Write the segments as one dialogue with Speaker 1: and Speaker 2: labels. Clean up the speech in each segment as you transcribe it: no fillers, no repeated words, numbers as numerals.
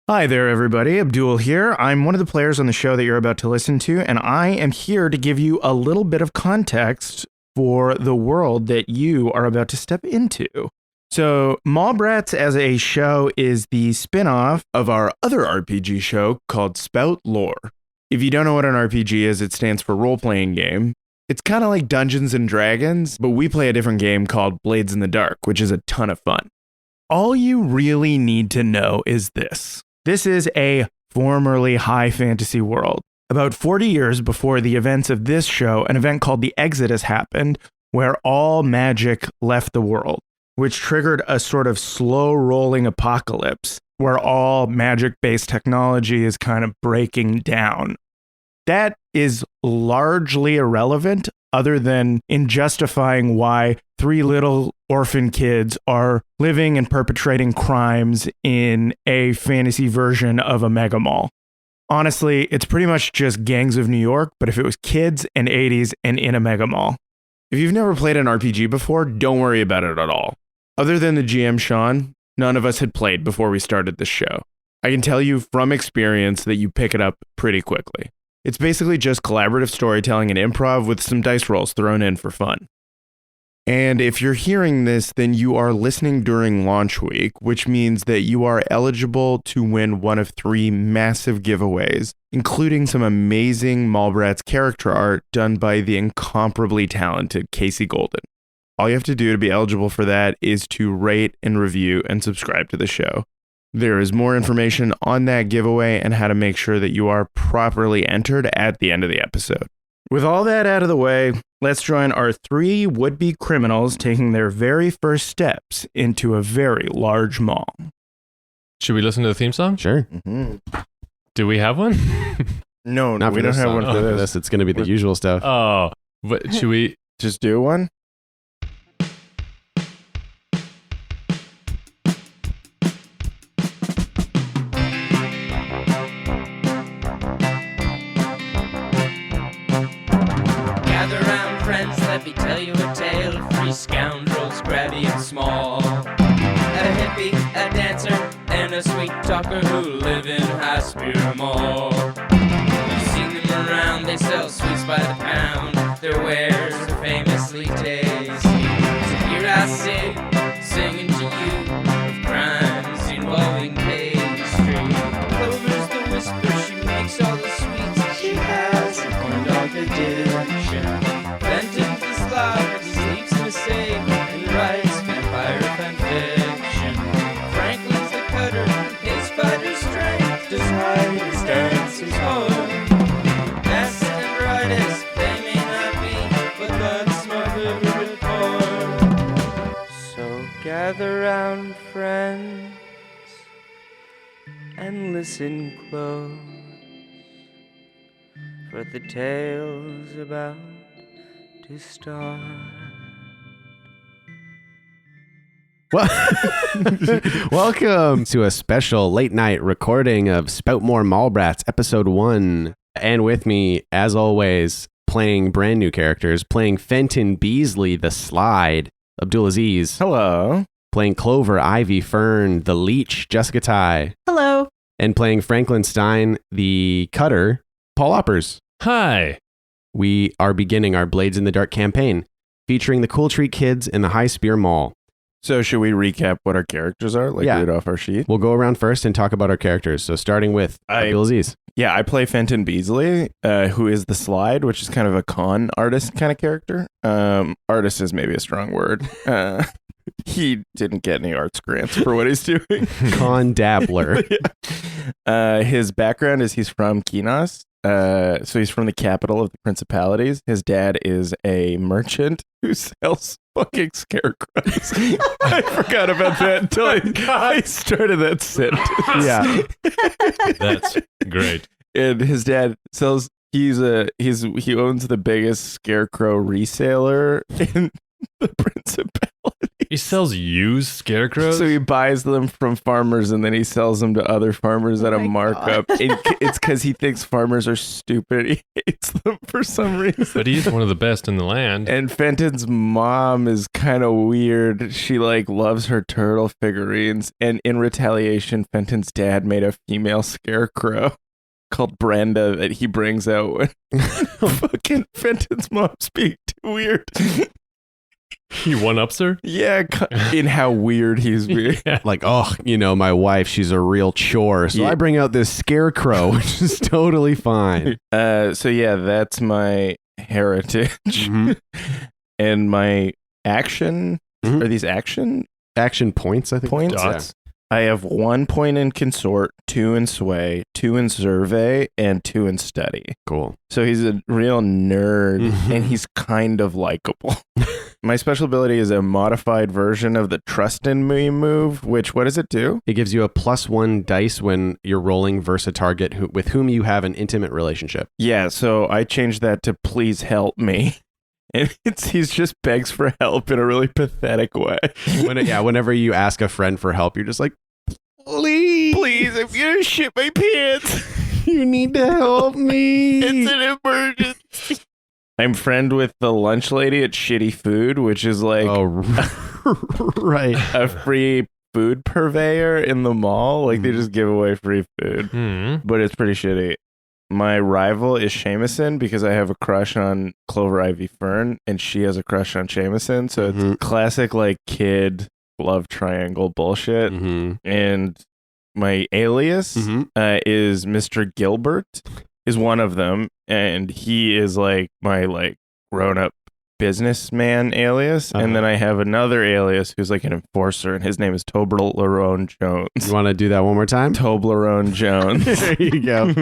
Speaker 1: Hi there, everybody. Abdul here. I'm one of the players on the show that you're about to listen to, and I am here to give you a little bit of context for the world that you are about to step into. So, Mall Brats as a show is the spin-off of our other RPG show called Spout Lore. If you don't know what an RPG is, it stands for role-playing game. It's kind of like Dungeons and Dragons, but we play a different game called Blades in the Dark, which is a ton of fun. All you really need to know is this. This is a formerly high fantasy world. About 40 years before the events of this show, an event called the Exodus happened, where all magic left the world, which triggered a sort of slow-rolling apocalypse, where all magic-based technology is kind of breaking down. That is largely irrelevant, other than in justifying why 3 little orphan kids are living and perpetrating crimes in a fantasy version of a mega mall. Honestly, it's pretty much just Gangs of New York, but if it was kids and 80s and in a mega mall. If you've never played an RPG before, don't worry about it at all. Other than the GM, Shawn, none of us had played before we started this show. I can tell you from experience that you pick it up pretty quickly. It's basically just collaborative storytelling and improv with some dice rolls thrown in for fun. And if you're hearing this, then you are listening during launch week, which means that you are eligible to win one of 3 massive giveaways, including some amazing Mall Brats character art done by the incomparably talented Casey Golden. All you have to do to be eligible for that is to rate and review and subscribe to the show. There is more information on that giveaway and how to make sure that you are properly entered at the end of the episode. With all that out of the way, let's join our 3 would-be criminals taking their very first steps into a very large mall.
Speaker 2: Should we listen to the theme song?
Speaker 3: Sure.
Speaker 1: Mm-hmm.
Speaker 2: Do we have one?
Speaker 1: No,
Speaker 3: Not
Speaker 1: we
Speaker 3: for
Speaker 1: don't
Speaker 3: this
Speaker 1: have
Speaker 3: song.
Speaker 1: one for this.
Speaker 3: It's going to be the usual stuff.
Speaker 2: Oh, but should we?
Speaker 1: Just do one?
Speaker 4: Let me tell you a tale of 3 scoundrels, grabby and small. A hippie, a dancer, and a sweet talker who live in Highspear Mall. You've seen them around, they sell sweets by the pound. Their wares are famously tasty. So here I sit, singing to you of crimes involving pastry. Clover's the whisper, she makes all the sweets, and she has a corn dog addiction. Fenton the slob, he sleeps in a safe and writes vampire fanfiction. Franklin's the cutter, his fighter strength does hide his dancer's heart. Best and brightest they may not be, but that's my favorite part. So gather round, friends, and listen close, for the tale's about to start.
Speaker 3: Welcome to a special late night recording of Spout More Mall Brats episode 1. And with me, as always, playing brand new characters, playing Fenton Beasley, the Slide, Abdul Aziz.
Speaker 1: Hello.
Speaker 3: Playing Clover, Ivy, Fern, the Leech, Jessica Ty.
Speaker 5: Hello.
Speaker 3: And playing Franklin Stein, the Cutter, Paul Oppers.
Speaker 2: Hi.
Speaker 3: We are beginning our Blades in the Dark campaign, featuring the Cool Treat Kids in the Highspear Mall.
Speaker 1: So should we recap what our characters are, read off our sheet?
Speaker 3: We'll go around first and talk about our characters. So starting with Abdul Aziz.
Speaker 1: Yeah, I play Fenton Beasley, who is the Slide, which is kind of a con artist kind of character. Artist is maybe a strong word. He didn't get any arts grants for what he's doing.
Speaker 3: Con dabbler.
Speaker 1: Yeah. His background is he's from Kinos. So he's from the capital of the principalities. His dad is a merchant who sells fucking scarecrows. I forgot about that until I started that sentence.
Speaker 3: Yeah.
Speaker 2: That's great.
Speaker 1: And his dad sells, he owns the biggest scarecrow reseller in the principality.
Speaker 2: He sells used scarecrows?
Speaker 1: So he buys them from farmers and then he sells them to other farmers at a
Speaker 5: my
Speaker 1: markup. It's because he thinks farmers are stupid. He hates them for some reason.
Speaker 2: But he's one of the best in the land.
Speaker 1: And Fenton's mom is kind of weird. She loves her turtle figurines. And in retaliation, Fenton's dad made a female scarecrow called Brenda that he brings out when fucking Fenton's mom's being too weird.
Speaker 2: He one-ups her?
Speaker 1: Yeah, in how weird he's being.
Speaker 2: Yeah.
Speaker 3: Like, oh, my wife, she's a real chore. So
Speaker 1: Yeah.
Speaker 3: I bring out this scarecrow, which is totally fine.
Speaker 1: So yeah, that's my heritage.
Speaker 3: Mhm.
Speaker 1: And my action,
Speaker 3: Mhm.
Speaker 1: are these action
Speaker 3: Action points, I think.
Speaker 1: points?
Speaker 2: Dots.
Speaker 1: I have 1 point in consort, 2 in sway, 2 in survey, and 2 in study.
Speaker 3: Cool.
Speaker 1: So he's a real nerd
Speaker 3: Mhm.
Speaker 1: and he's kind of likable. My special ability is a modified version of the Trust in Me move, which, what does it do?
Speaker 3: It gives you a +1 dice when you're rolling versus a target with whom you have an intimate relationship.
Speaker 1: Yeah, so I changed that to please help me. And he's just begs for help in a really pathetic way.
Speaker 3: Whenever you ask a friend for help, you're just like, please,
Speaker 1: I'm gonna shit my pants.
Speaker 3: you need to help me.
Speaker 1: It's an emergency. I'm friend with the lunch lady at Shitty Food, which is like
Speaker 3: Oh, right.
Speaker 1: a free food purveyor in the mall. Like they just give away free food, but it's pretty shitty. My rival is Seamusin because I have a crush on Clover Ivy Fern and she has a crush on Seamusin. So it's classic kid love triangle bullshit.
Speaker 3: Mm-hmm.
Speaker 1: And my alias is Mr. Gilbert is one of them. And he is my grown up businessman alias. And then I have another alias who's an enforcer and his name is Toblerone Jones.
Speaker 3: You want to do that one more time?
Speaker 1: Toblerone Jones.
Speaker 3: There you go.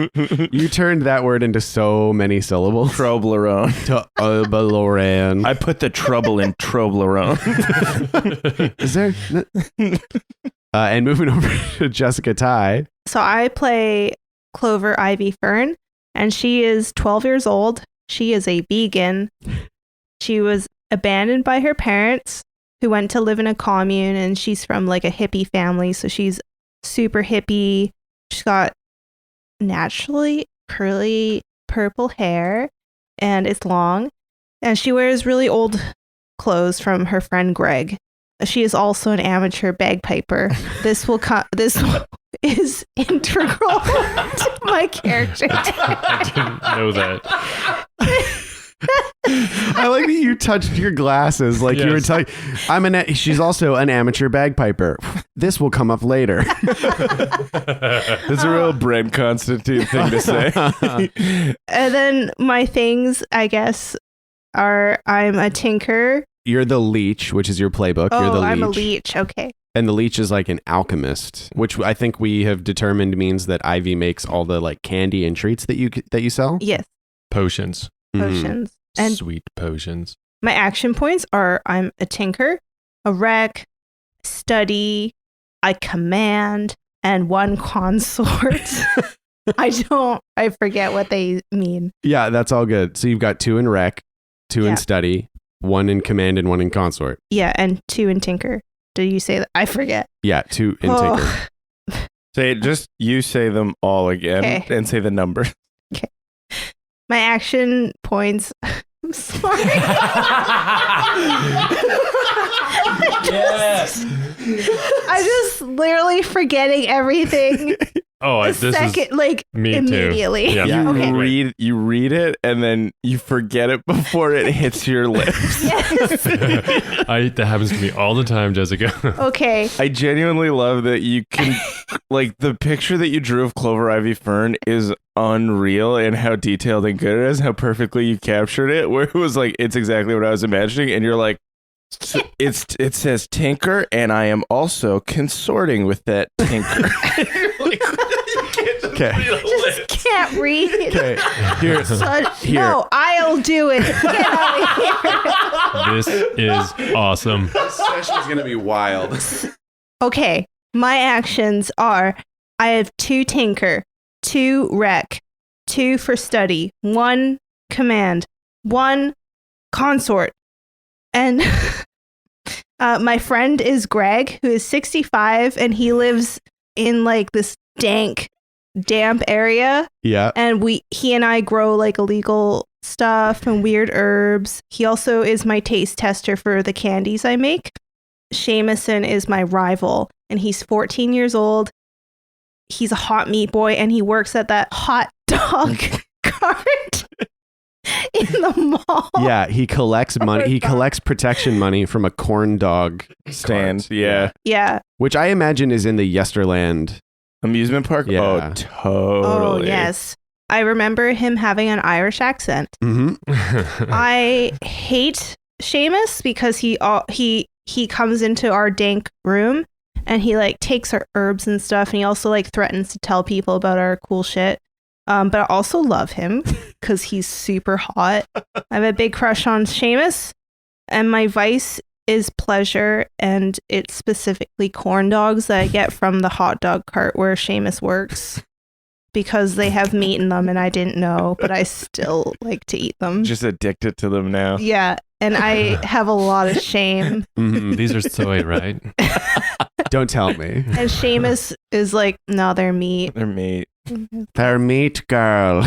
Speaker 3: You turned that word into so many syllables.
Speaker 1: Troblerone.
Speaker 3: Toblerone.
Speaker 1: I put the trouble in Troblerone.
Speaker 3: Is there? And moving over to Jessica Ty.
Speaker 5: So I play Clover Ivy Fern, and she is 12 years old. She is a vegan. She was abandoned by her parents who went to live in a commune, and she's from a hippie family. So she's super hippie. She's got naturally curly purple hair and it's long. And she wears really old clothes from her friend Greg. She is also an amateur bagpiper. This is integral to my character.
Speaker 2: I didn't know that.
Speaker 3: I like that you touched your glasses like you were telling. She's also an amateur bagpiper. This will come up later.
Speaker 1: That's a real Brent Constantine thing to say.
Speaker 5: And then my things, I guess, are I'm a tinker.
Speaker 3: You're the leech, which is your playbook. You're the leech.
Speaker 5: I'm a leech. Okay.
Speaker 3: And the leech is like an alchemist, which I think we have determined means that Ivy makes all the candy and treats that you sell.
Speaker 5: Yes.
Speaker 2: Potions.
Speaker 5: Potions. And
Speaker 2: Sweet potions.
Speaker 5: my action points are I'm a tinker, a rec, study, I command, and 1 consort. I forget what they mean.
Speaker 3: Yeah, that's all good. So you've got 2 in rec, 2 in study, 1 in command, and 1 in consort.
Speaker 5: Yeah, and 2 in tinker. Did you say that? I forget.
Speaker 3: Yeah, 2 in tinker.
Speaker 1: You say them all again and say the number.
Speaker 5: Okay. My action points. I'm sorry.
Speaker 4: Yes.
Speaker 5: I'm just literally forgetting everything.
Speaker 2: Oh,
Speaker 5: The
Speaker 2: this
Speaker 5: second,
Speaker 2: is me
Speaker 5: immediately.
Speaker 2: too. Yeah.
Speaker 1: You read it and then you forget it before it hits your lips.
Speaker 5: Yes.
Speaker 2: That happens to me all the time, Jessica.
Speaker 5: Okay.
Speaker 1: I genuinely love that you can, the picture that you drew of Clover Ivy Fern is unreal and how detailed and good it is, how perfectly you captured it, where it was it's exactly what I was imagining. And you're like, it says tinker and I am also consorting with that tinker.
Speaker 3: Okay.
Speaker 5: Just can't read.
Speaker 3: Okay. Here.
Speaker 5: No, I'll do it. Get out of here.
Speaker 2: This is awesome.
Speaker 3: This session's going to be wild.
Speaker 5: Okay. My actions are I have 2 tinker, 2 rec, 2 for study, 1 command, 1 consort. And My friend is Greg, who is 65, and he lives in like this damp area.
Speaker 3: Yeah.
Speaker 5: And he and I grow like illegal stuff and weird herbs. He also is my taste tester for the candies I make. Seamuson is my rival, and he's 14 years old. He's a hot meat boy, and he works at that hot dog cart in the mall.
Speaker 3: Yeah, he collects money. He collects protection money from a corn dog
Speaker 1: Stand.
Speaker 3: cart.
Speaker 1: Yeah.
Speaker 5: Yeah.
Speaker 3: Which I imagine is in the Yesterland.
Speaker 1: Amusement park?
Speaker 3: Yeah.
Speaker 1: Oh, totally.
Speaker 5: Oh, yes. I remember him having an Irish accent.
Speaker 3: Mm-hmm.
Speaker 5: I hate Seamus because he comes into our dank room and he like takes our herbs and stuff, and he also like threatens to tell people about our cool shit. But I also love him because he's super hot. I have a big crush on Seamus, and my vice is pleasure, and it's specifically corn dogs that I get from the hot dog cart where Seamus works because they have meat in them and I didn't know, but I still like to eat them.
Speaker 1: Just addicted to them now.
Speaker 5: Yeah, and I have a lot of shame.
Speaker 3: Mm-hmm.
Speaker 2: These are soy, right?
Speaker 3: Don't tell me.
Speaker 5: And Seamus is like, no, they're meat.
Speaker 1: They're meat.
Speaker 3: They're meat, girl.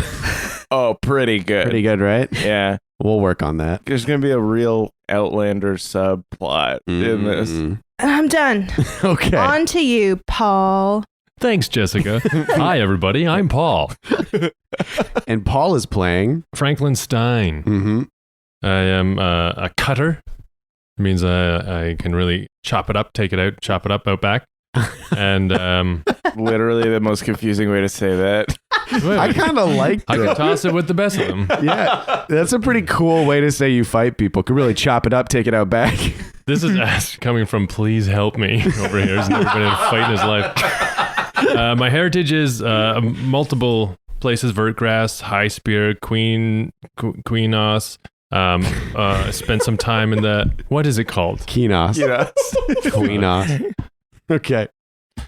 Speaker 1: Oh, pretty good.
Speaker 3: Pretty good, right?
Speaker 1: Yeah.
Speaker 3: We'll work on that.
Speaker 1: There's going to be a real Outlander subplot in this.
Speaker 3: Mm.
Speaker 5: And I'm done.
Speaker 3: Okay.
Speaker 5: On to you, Paul.
Speaker 2: Thanks, Jessica. Hi, everybody. I'm Paul.
Speaker 3: And Paul is playing.
Speaker 2: Franklin Stein.
Speaker 3: Mm-hmm.
Speaker 2: I am a cutter. It means I can really chop it up, take it out, chop it up out back. And
Speaker 1: Literally the most confusing way to say that.
Speaker 3: I kind of like
Speaker 2: I can
Speaker 3: that.
Speaker 2: toss it with the best of them.
Speaker 3: Yeah, that's a pretty cool way to say you fight people. Can really chop it up, take it out back.
Speaker 2: This is Ash coming from Please Help Me over here. He's never been in a fight in his life. My heritage is multiple places: Vertgrass, Highspear, Queenos. Spent some time in the, what is it called?
Speaker 3: Keenos. Queenos. Okay.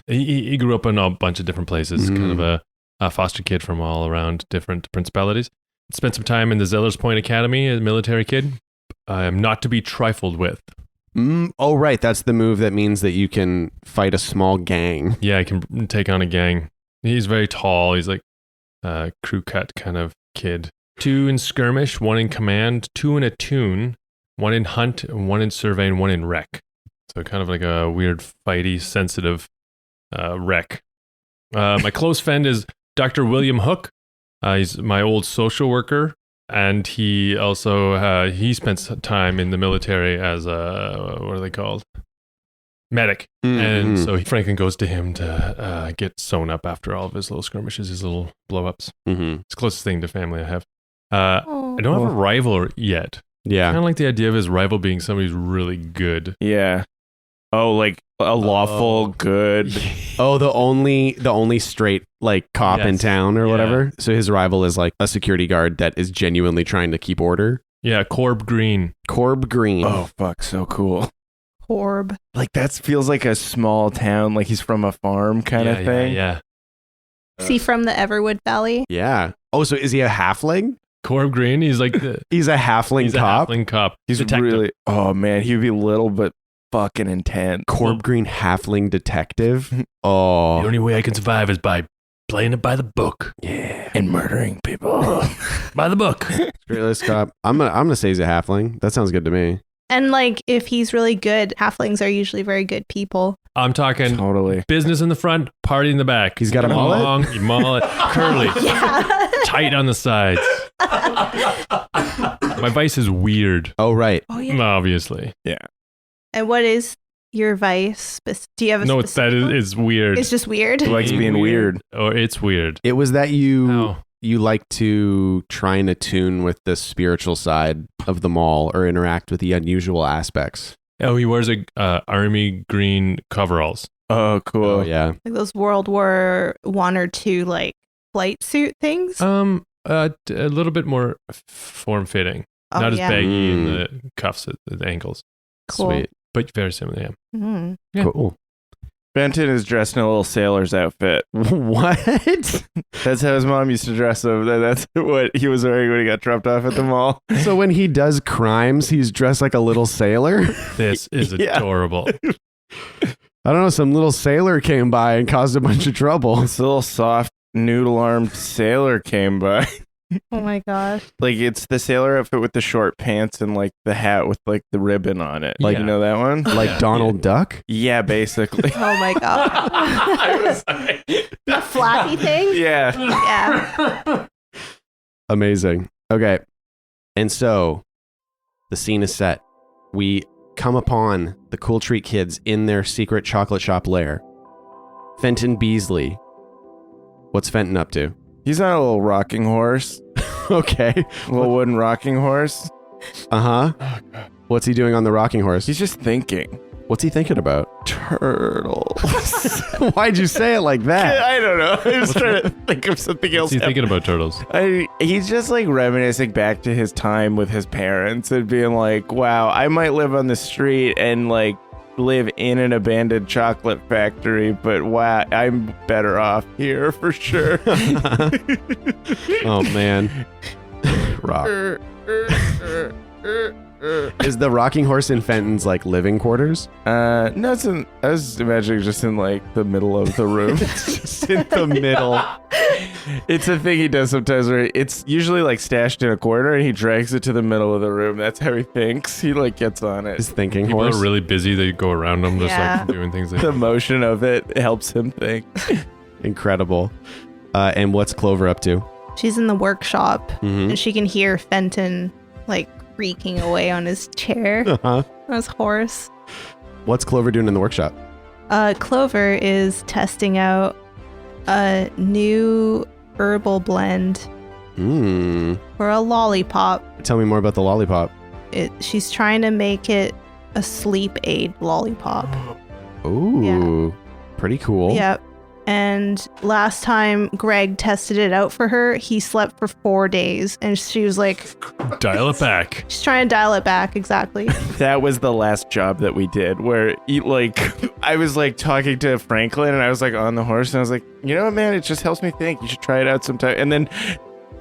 Speaker 2: He grew up in a bunch of different places, kind of a foster kid from all around different principalities. Spent some time in the Zellers Point Academy as a military kid. I am not to be trifled with.
Speaker 3: Oh, right. That's the move that means that you can fight a small gang.
Speaker 2: Yeah, I can take on a gang. He's very tall. He's like a crew cut kind of kid. 2 in skirmish, 1 in command, 2 in attune, 1 in hunt, 1 in survey, and 1 in wreck. So kind of like a weird, fighty, sensitive wreck. My close friend is Dr. William Hook. He's my old social worker, and he also he spent some time in the military as a, what are they called? Medic. And so Franklin goes to him to get sewn up after all of his little skirmishes, his little blow-ups.
Speaker 3: Mm-hmm.
Speaker 2: It's the closest thing to family I have. I don't have a rival yet.
Speaker 3: Yeah.
Speaker 2: Kind of like the idea of his rival being somebody who's really good.
Speaker 1: Yeah. Oh, like a lawful good.
Speaker 3: Oh, the only straight like cop in
Speaker 2: Yes.
Speaker 3: town or
Speaker 2: Yeah.
Speaker 3: whatever. So his rival is like a security guard that is genuinely trying to keep order.
Speaker 2: Yeah, Corb Green.
Speaker 3: Corb Green.
Speaker 1: Oh, fuck. So cool.
Speaker 5: Corb.
Speaker 1: Like that feels like a small town. Like he's from a farm kind of thing.
Speaker 2: Yeah.
Speaker 5: Is he from the Everwood Valley?
Speaker 3: Yeah. Oh, so is he a halfling?
Speaker 2: Corb Green, he's like the
Speaker 3: He's a halfling
Speaker 2: he's
Speaker 3: cop.
Speaker 2: a halfling cop.
Speaker 1: He's
Speaker 2: Detective.
Speaker 1: really, oh man, he'd be little but fucking intense.
Speaker 3: Corb Green halfling detective.
Speaker 2: The
Speaker 3: Oh.
Speaker 2: only way I can survive is by playing it by the book.
Speaker 3: Yeah.
Speaker 1: And murdering people.
Speaker 2: By the book.
Speaker 3: Straightless cop. I'm gonna say he's a halfling. That sounds good to me.
Speaker 5: And like, if he's really good, halflings are usually very good people.
Speaker 2: I'm talking
Speaker 1: Totally.
Speaker 2: business in the front, party in the back.
Speaker 3: He's got a mullet?
Speaker 2: Long, mullet, curly,
Speaker 5: Yeah.
Speaker 2: tight on the sides. My vice is weird,
Speaker 3: Oh, right.
Speaker 5: Oh yeah.
Speaker 2: obviously.
Speaker 5: And what is your vice? Do you have a
Speaker 2: No, it's that
Speaker 5: specific one?
Speaker 2: is weird.
Speaker 5: It's just weird.
Speaker 1: He likes being weird.
Speaker 2: Or it's weird.
Speaker 3: It was that you
Speaker 2: How?
Speaker 3: you like to try and attune with the spiritual side of the mall or interact with the unusual aspects.
Speaker 2: Oh, he wears a army green coveralls.
Speaker 1: Oh, cool.
Speaker 3: Oh, yeah.
Speaker 5: Like those World War I or II like flight suit things.
Speaker 2: A little bit more form fitting,
Speaker 5: Oh,
Speaker 2: not as
Speaker 5: yeah.
Speaker 2: baggy in the cuffs at the ankles,
Speaker 5: Cool.
Speaker 3: Sweet.
Speaker 2: but very similar. Yeah.
Speaker 5: Mm.
Speaker 2: Yeah.
Speaker 3: Cool.
Speaker 1: Fenton is dressed in a little sailor's outfit.
Speaker 3: What?
Speaker 1: That's how his mom used to dress him. That's what he was wearing when he got dropped off at the mall.
Speaker 3: So when he does crimes, he's dressed like a little sailor?
Speaker 2: This is
Speaker 1: Yeah.
Speaker 2: adorable.
Speaker 3: I don't know, some little sailor came by and caused a bunch of trouble.
Speaker 1: This little soft noodle-armed sailor came by.
Speaker 5: Oh my gosh.
Speaker 1: Like, it's the sailor outfit with the short pants and, like, the hat with, like, the ribbon on it. Like,
Speaker 2: Yeah.
Speaker 1: you know that one?
Speaker 3: Like
Speaker 2: Yeah.
Speaker 3: Donald Duck?
Speaker 1: Yeah, basically.
Speaker 5: Oh my god. The flappy thing?
Speaker 1: Yeah.
Speaker 5: Yeah.
Speaker 3: Amazing. Okay. And so the scene is set. We come upon the Cool Treat kids in their secret chocolate shop lair. Fenton Beasley. What's Fenton up to?
Speaker 1: He's on a little rocking horse.
Speaker 3: Okay.
Speaker 1: A little wooden rocking horse.
Speaker 3: Uh-huh. What's he doing on the rocking horse?
Speaker 1: He's just thinking.
Speaker 3: What's he thinking about?
Speaker 1: Turtles.
Speaker 3: Why'd you say it like that?
Speaker 1: I don't know. I was trying to think of something else.
Speaker 2: What's he thinking about turtles?
Speaker 1: He's just like reminiscing back to his time with his parents and being like, wow, I might live on the street and like live in an abandoned chocolate factory, but wow, I'm better off here for sure.
Speaker 3: Oh, man. Rock. Is the rocking horse in Fenton's like living quarters?
Speaker 1: No, it's in, I was imagining just in like the middle of the room.
Speaker 3: It's just in the middle.
Speaker 1: It's a thing he does sometimes where it's usually like stashed in a corner and he drags it to the middle of the room. That's how he thinks. He like gets on it.
Speaker 3: His thinking
Speaker 2: People
Speaker 3: horse.
Speaker 2: are really busy. They go around them just
Speaker 5: Yeah.
Speaker 2: like doing things.
Speaker 1: The motion of it helps him think.
Speaker 3: Incredible. And what's Clover up to?
Speaker 5: She's in the workshop
Speaker 3: Mhm.
Speaker 5: and she can hear Fenton like creaking away on his chair,
Speaker 3: Uh-huh.
Speaker 5: on his horse.
Speaker 3: What's Clover doing in the workshop?
Speaker 5: Clover is testing out a new herbal blend for a lollipop.
Speaker 3: Tell me more about the lollipop.
Speaker 5: She's trying to make it a sleep aid lollipop.
Speaker 3: Ooh, pretty cool.
Speaker 5: Yep. And last time Greg tested it out for her, he slept for 4 days. And she was like,
Speaker 2: Dial it back.
Speaker 5: she's trying to dial it back. Exactly.
Speaker 1: That was the last job that we did where I was like talking to Franklin and I was like on the horse and I was like, you know what, man, it just helps me think. You should try it out sometime. And then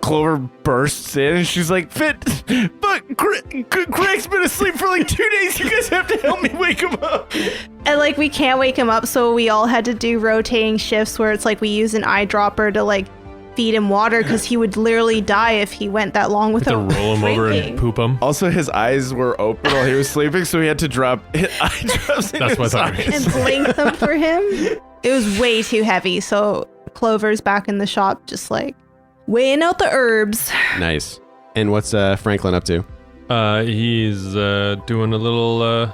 Speaker 1: Clover bursts in and she's like, but Greg's been asleep for like 2 days. You guys have to help me wake him up.
Speaker 5: And like, we can't wake him up. So we all had to do rotating shifts where it's like we use an eyedropper to like feed him water because he would literally die if he went that long
Speaker 2: To
Speaker 5: without
Speaker 2: roll him over and
Speaker 5: drinking.
Speaker 2: poop him.
Speaker 1: Also, his eyes were open while he was sleeping, so he had to drop eye drops in
Speaker 2: That's
Speaker 1: his
Speaker 2: what I thought.
Speaker 1: eyes.
Speaker 5: And blink them for him. It was way too heavy. So Clover's back in the shop just like weighing out the herbs.
Speaker 3: Nice. And what's Franklin up to?
Speaker 2: He's doing a little.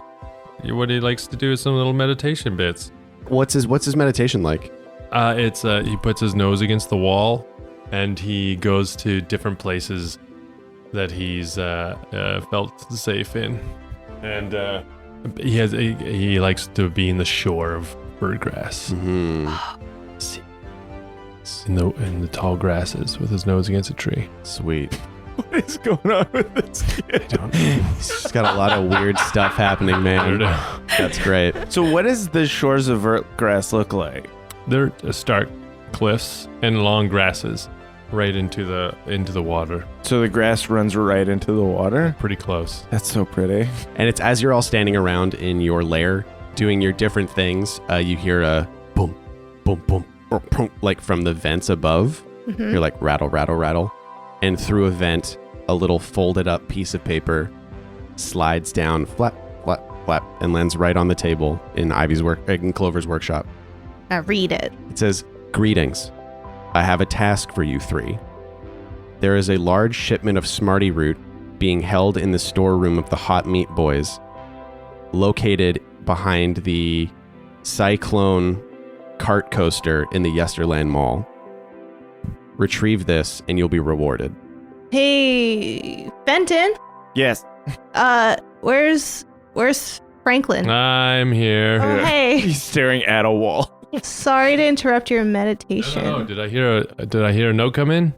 Speaker 2: What he likes to do is some little meditation bits.
Speaker 3: What's his meditation like?
Speaker 2: It's he puts his nose against the wall, and he goes to different places that he's felt safe in, and he likes to be in the shore of birdgrass, in the tall grasses, with his nose against a tree.
Speaker 3: Sweet.
Speaker 1: What is going on with this kid?
Speaker 3: He's just got a lot of weird stuff happening,
Speaker 2: I don't
Speaker 3: man.
Speaker 2: know.
Speaker 3: That's great.
Speaker 1: So what does the shores of grass look like?
Speaker 2: They're stark cliffs and long grasses, right into the water.
Speaker 1: So the grass runs right into the water?
Speaker 2: Pretty close.
Speaker 1: That's so pretty.
Speaker 3: And it's as you're all standing around in your lair doing your different things, you hear a boom, boom, boom, boom, boom, like from the vents above.
Speaker 5: Mhm.
Speaker 3: You're like rattle, rattle, rattle. And through a vent, a little folded up piece of paper slides down, flap, flap, flap, and lands right on the table in Clover's workshop.
Speaker 5: Now read it.
Speaker 3: It says, "Greetings. I have a task for you three. There is a large shipment of Smarty Root being held in the storeroom of the Hot Meat Boys, located behind the Cyclone cart coaster in the Yesterland Mall. Retrieve this and you'll be rewarded."
Speaker 5: Hey, Fenton.
Speaker 1: Yes.
Speaker 5: Where's Franklin?
Speaker 2: I'm here.
Speaker 5: Oh, hey.
Speaker 1: He's staring at a wall.
Speaker 5: Sorry to interrupt your meditation.
Speaker 2: Oh, did I hear a note come in?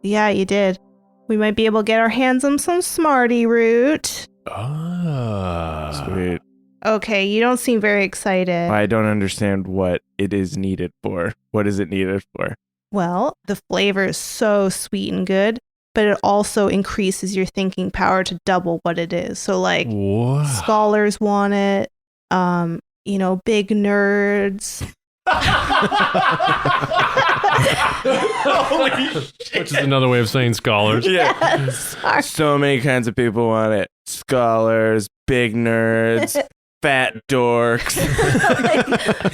Speaker 5: Yeah, you did. We might be able to get our hands on some Smarty Root.
Speaker 2: Ah.
Speaker 1: Sweet.
Speaker 5: Okay, you don't seem very excited.
Speaker 1: I don't understand what it is needed for. What is it needed for?
Speaker 5: Well, the flavor is so sweet and good, but it also increases your thinking power to double what it is. So like
Speaker 2: What?
Speaker 5: scholars want it, big nerds.
Speaker 1: Holy shit.
Speaker 2: Which is another way of saying scholars.
Speaker 1: Yeah.
Speaker 5: Sorry.
Speaker 1: So many kinds of people want it. Scholars, big nerds, fat dorks.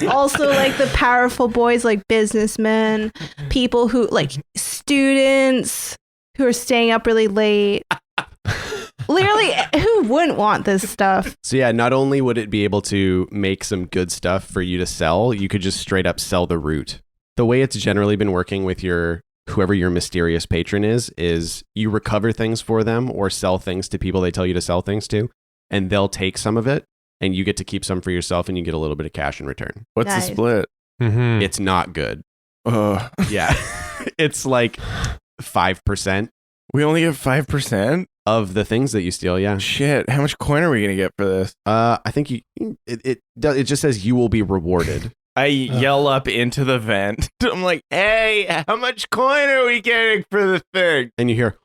Speaker 5: Also like the powerful boys like businessmen, people who like students who are staying up really late. Literally, who wouldn't want this stuff?
Speaker 3: So yeah, not only would it be able to make some good stuff for you to sell, you could just straight up sell the root. The way it's generally been working with whoever your mysterious patron is you recover things for them or sell things to people they tell you to sell things to, and they'll take some of it, and you get to keep some for yourself, and you get a little bit of cash in return.
Speaker 1: What's
Speaker 5: Nice.
Speaker 1: the split?
Speaker 2: Mm-hmm.
Speaker 3: It's not good.
Speaker 1: Ugh.
Speaker 3: Yeah. It's like 5%
Speaker 1: We only get 5%?
Speaker 3: of the things that you steal. Yeah.
Speaker 1: Shit. How much coin are we going to get for this?
Speaker 3: I think it just says you will be rewarded.
Speaker 1: I yell up into the vent. I'm like, hey, how much coin are we getting for the thing?
Speaker 3: And you hear,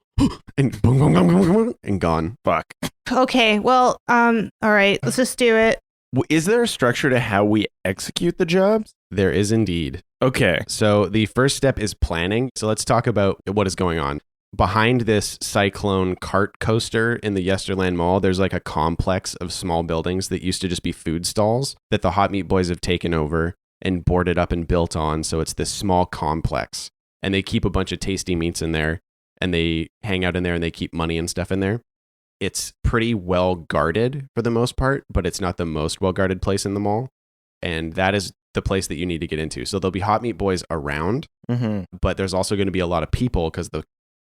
Speaker 3: and boom, boom, boom, boom, boom, and gone.
Speaker 1: Fuck.
Speaker 5: Okay, well, all right, let's just do it.
Speaker 1: Is there a structure to how we execute the jobs?
Speaker 3: There is indeed.
Speaker 1: Okay.
Speaker 3: So the first step is planning. So let's talk about what is going on. Behind this cyclone cart coaster in the Yesterland Mall, there's like a complex of small buildings that used to just be food stalls that the Hot Meat Boys have taken over and boarded up and built on. So it's this small complex. And they keep a bunch of tasty meats in there, and they hang out in there, and they keep money and stuff in there. It's pretty well guarded for the most part, but it's not the most well guarded place in the mall. And that is the place that you need to get into. So there'll be Hot Meat Boys around, but there's also going to be a lot of people because the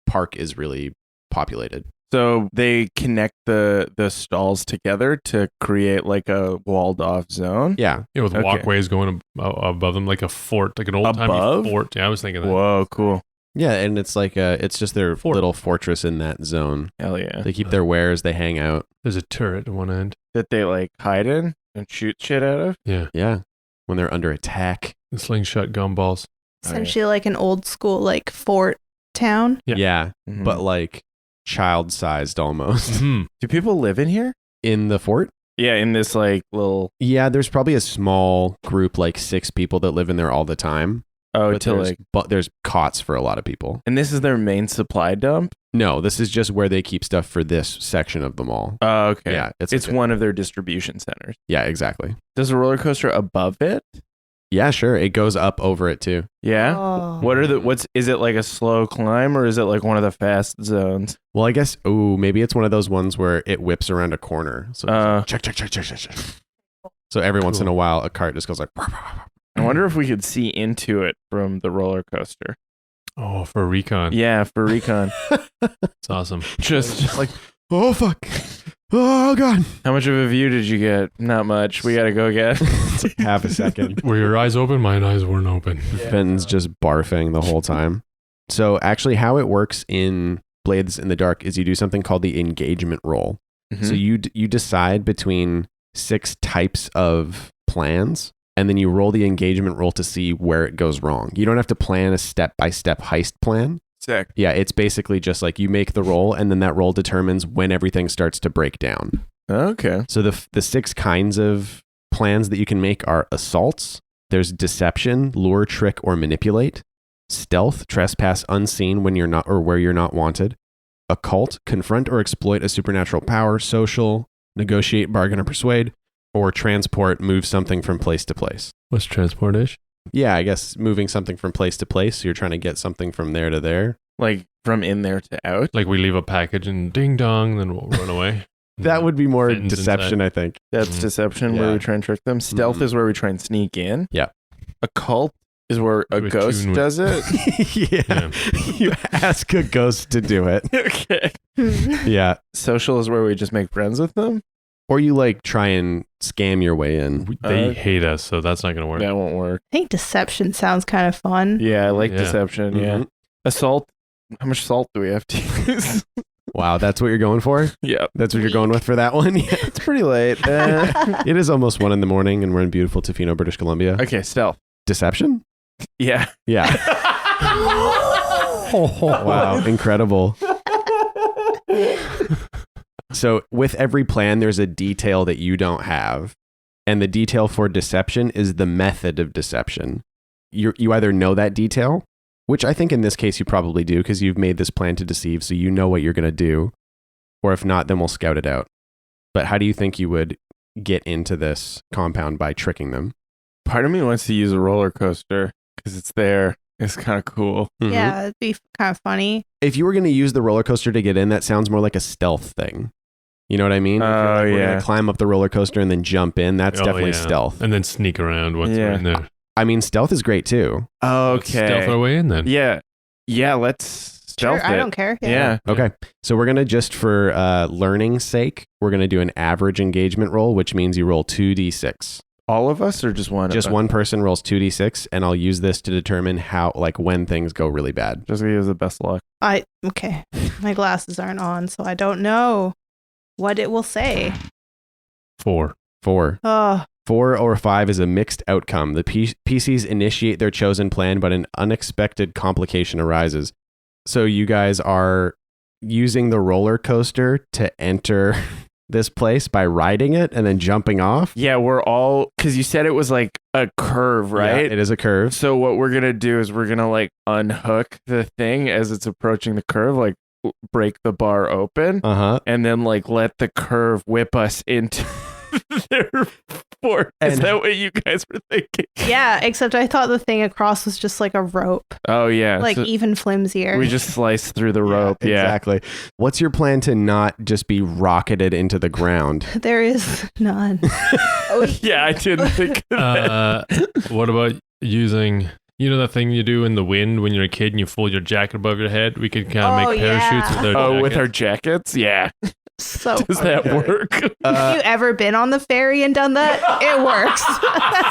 Speaker 3: park is really populated.
Speaker 1: So they connect the stalls together to create like a walled off zone?
Speaker 3: Yeah.
Speaker 2: Yeah, with
Speaker 1: Okay.
Speaker 2: walkways going above them, like a fort, like an old
Speaker 1: Above?
Speaker 2: timey fort. Yeah, I was thinking that.
Speaker 1: Whoa, cool.
Speaker 3: Yeah, and it's like it's just their
Speaker 2: Fort.
Speaker 3: little fortress in that zone.
Speaker 1: Hell yeah.
Speaker 3: They keep their wares, they hang out.
Speaker 2: There's a turret at one end.
Speaker 1: That they like hide in and shoot shit out of?
Speaker 2: Yeah,
Speaker 3: Yeah. When they're under attack.
Speaker 2: the slingshot gumballs.
Speaker 5: Essentially like an old school like fort town.
Speaker 2: Yeah.
Speaker 3: Yeah,
Speaker 1: Mhm.
Speaker 3: but like child-sized almost.
Speaker 2: Mm-hmm.
Speaker 1: Do people live in here?
Speaker 3: In the fort?
Speaker 1: Yeah, in this like little
Speaker 3: Yeah, there's probably a small group, like 6 people that live in there all the time. But there's cots for a lot of people.
Speaker 1: and this is their main supply dump?
Speaker 3: No, this is just where they keep stuff for this section of the mall.
Speaker 1: Oh, okay.
Speaker 3: Yeah,
Speaker 1: It's
Speaker 3: legit.
Speaker 1: one of their distribution centers.
Speaker 3: Yeah, exactly.
Speaker 1: Does the roller coaster above it?
Speaker 3: Yeah, sure. It goes up over it too.
Speaker 1: Yeah.
Speaker 5: Oh.
Speaker 1: Is it like a slow climb or is it like one of the fast zones?
Speaker 3: Well, I guess, maybe it's one of those ones where it whips around a corner. So it's like, check. So every once in a while, a cart just goes like,
Speaker 1: I wonder if we could see into it from the roller coaster.
Speaker 2: Oh, for recon.
Speaker 1: Yeah, for recon.
Speaker 2: It's awesome.
Speaker 1: Just
Speaker 3: like, oh, fuck. Oh, God.
Speaker 1: how much of a view did you get? Not much. We gotta go get.
Speaker 3: Half a second.
Speaker 2: Were your eyes open? Mine eyes weren't open.
Speaker 3: Fenton's just barfing the whole time. So actually how it works in Blades in the Dark is you do something called the engagement roll. So you decide between 6 types of plans, and then you roll the engagement roll to see where it goes wrong. You don't have to plan a step-by-step heist plan.
Speaker 1: Sick.
Speaker 3: Yeah, it's basically just like you make the roll, and then that roll determines when everything starts to break down.
Speaker 1: Okay.
Speaker 3: So the 6 kinds of plans that you can make are assaults. There's deception, lure, trick, or manipulate. Stealth, trespass unseen when you're not or where you're not wanted. Occult, confront or exploit a supernatural power. Social, negotiate, bargain, or persuade. Or transport, move something from place to place.
Speaker 2: What's transport-ish?
Speaker 3: Yeah, I guess moving something from place to place. So you're trying to get something from there to there.
Speaker 1: Like from in there to out.
Speaker 2: Like we leave a package and ding dong, then we'll run away.
Speaker 3: That would be more
Speaker 2: Fenton's
Speaker 3: deception,
Speaker 2: inside.
Speaker 3: I think.
Speaker 1: That's
Speaker 2: Mhm.
Speaker 1: deception
Speaker 3: Yeah.
Speaker 1: where we try and trick them. Stealth
Speaker 3: Mhm.
Speaker 1: is where we try and sneak in.
Speaker 3: Yeah.
Speaker 1: Occult is where a
Speaker 2: We
Speaker 1: ghost
Speaker 2: tune with-
Speaker 1: does it.
Speaker 3: Yeah. You ask a ghost to do it.
Speaker 1: Okay.
Speaker 3: Yeah.
Speaker 1: Social is where we just make friends with them.
Speaker 3: Or you like try and scam your way in.
Speaker 2: They
Speaker 1: Uh,
Speaker 2: hate us, so that's not going to work.
Speaker 1: That won't work.
Speaker 5: I think deception sounds kind of fun.
Speaker 1: Yeah, I like
Speaker 2: Yeah.
Speaker 1: deception. Yeah.
Speaker 3: Mhm.
Speaker 1: Assault. How much salt do we have to use?
Speaker 3: Wow, that's what you're going for?
Speaker 1: Yeah.
Speaker 3: That's what you're going with for that one? Yeah.
Speaker 1: It's pretty late.
Speaker 3: It is almost 1 a.m. and we're in beautiful Tofino, British Columbia.
Speaker 1: Okay, stealth.
Speaker 3: Deception?
Speaker 1: Yeah.
Speaker 3: Yeah. Wow, incredible. So with every plan, there's a detail that you don't have. And the detail for deception is the method of deception. You either know that detail, which I think in this case you probably do because you've made this plan to deceive, so you know what you're going to do. Or if not, then we'll scout it out. But how do you think you would get into this compound by tricking them?
Speaker 1: Part of me wants to use a roller coaster because it's there. It's kind of cool.
Speaker 3: Mhm.
Speaker 5: Yeah, it'd be kind of funny.
Speaker 3: If you were going to use the roller coaster to get in, that sounds more like a stealth thing. You know what I mean? If you're
Speaker 1: Oh,
Speaker 3: we're
Speaker 1: yeah.
Speaker 3: going to climb up the roller coaster and then jump in. That's
Speaker 2: Oh,
Speaker 3: definitely
Speaker 2: yeah.
Speaker 3: stealth.
Speaker 2: And then sneak around once we're in there.
Speaker 3: I mean, stealth is great too.
Speaker 2: Let's stealth our
Speaker 1: Okay.
Speaker 2: way in then.
Speaker 1: Yeah. Yeah, let's stealth
Speaker 5: Sure, I
Speaker 1: it.
Speaker 5: don't care.
Speaker 1: Yeah.
Speaker 3: Okay. So we're going to just for learning's sake, we're going to do an average engagement roll, which means you roll 2d6.
Speaker 1: All of us or just one?
Speaker 3: Just
Speaker 1: of us?
Speaker 3: one person rolls 2d6, and I'll use this to determine how, like, when things go really bad.
Speaker 1: Just gonna use the best luck.
Speaker 5: Okay. My glasses aren't on, so I don't know what it will say.
Speaker 2: 4.
Speaker 3: 4.
Speaker 5: Oh,
Speaker 3: 4 or 5 is a mixed outcome. The PCs initiate their chosen plan, but an unexpected complication arises. So you guys are using the roller coaster to enter this place by riding it and then jumping off.
Speaker 1: Yeah, we're all because you said it was like a curve, right?
Speaker 3: Yeah, it is a curve.
Speaker 1: So what we're gonna do is we're gonna like unhook the thing as it's approaching the curve, like break the bar open,
Speaker 3: Uh-huh.
Speaker 1: and then like let the curve whip us into their fort. Is
Speaker 3: And-
Speaker 1: that what you guys were thinking?
Speaker 5: yeah, except I thought the thing across was just like a rope,
Speaker 1: Oh yeah,
Speaker 5: like
Speaker 1: so
Speaker 5: even flimsier.
Speaker 1: we just sliced through the rope. Yeah.
Speaker 3: Exactly. What's your plan to not just be rocketed into the ground?
Speaker 5: There is none.
Speaker 1: Yeah, I didn't think of that.
Speaker 2: What about using, you know, that thing you do in the wind when you're a kid and you fold your jacket above your head? We could kind of
Speaker 5: Oh,
Speaker 2: make parachutes
Speaker 5: yeah.
Speaker 2: with our
Speaker 1: Oh, with our
Speaker 2: jackets.
Speaker 1: jackets? Yeah.
Speaker 5: So
Speaker 1: Does that work?
Speaker 5: have you ever been on the ferry and done that? It works.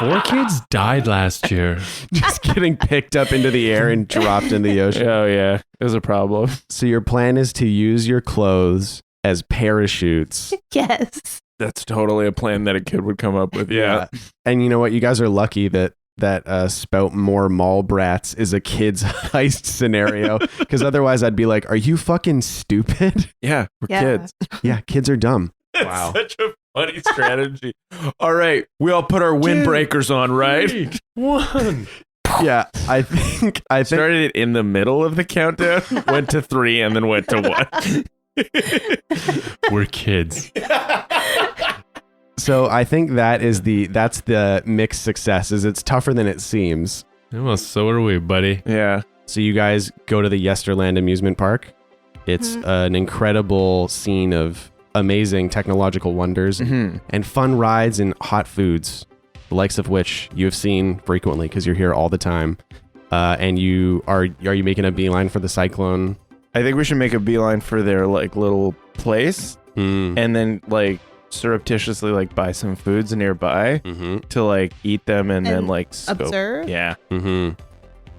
Speaker 2: 4 kids died last year.
Speaker 3: Just getting picked up into the air and dropped in the ocean.
Speaker 1: Oh yeah, it was a problem.
Speaker 3: So your plan is to use your clothes as parachutes.
Speaker 5: Yes.
Speaker 1: That's totally a plan that a kid would come up with. Yeah.
Speaker 3: And you know what? You guys are lucky that Spout More Mall Brats is a kid's heist scenario, because otherwise I'd be like, are you fucking stupid?
Speaker 1: Yeah, we're
Speaker 5: Yeah.
Speaker 1: kids.
Speaker 3: Yeah, kids are dumb.
Speaker 1: Wow. Such a funny strategy. All right, we all put our windbreakers on, right?
Speaker 2: 1.
Speaker 3: Yeah, I think
Speaker 1: Started it in the middle of the countdown, went to 3, and then went to 1.
Speaker 2: We're kids.
Speaker 3: so. I think that's the mixed successes. It's tougher than it seems.
Speaker 2: Well, so are we, buddy.
Speaker 1: Yeah.
Speaker 3: So you guys go to the Yesterland amusement park. It's an incredible scene of amazing technological wonders
Speaker 1: Mhm.
Speaker 3: and fun rides and hot foods, the likes of which you have seen frequently because you're here all the time. And are you making a beeline for the cyclone?
Speaker 1: I think we should make a beeline for their like little place, and then like surreptitiously like buy some foods nearby
Speaker 3: Mm-hmm.
Speaker 1: to like eat them and then
Speaker 5: And
Speaker 1: like scope.
Speaker 5: Observe.
Speaker 1: Yeah.
Speaker 3: Mm-hmm.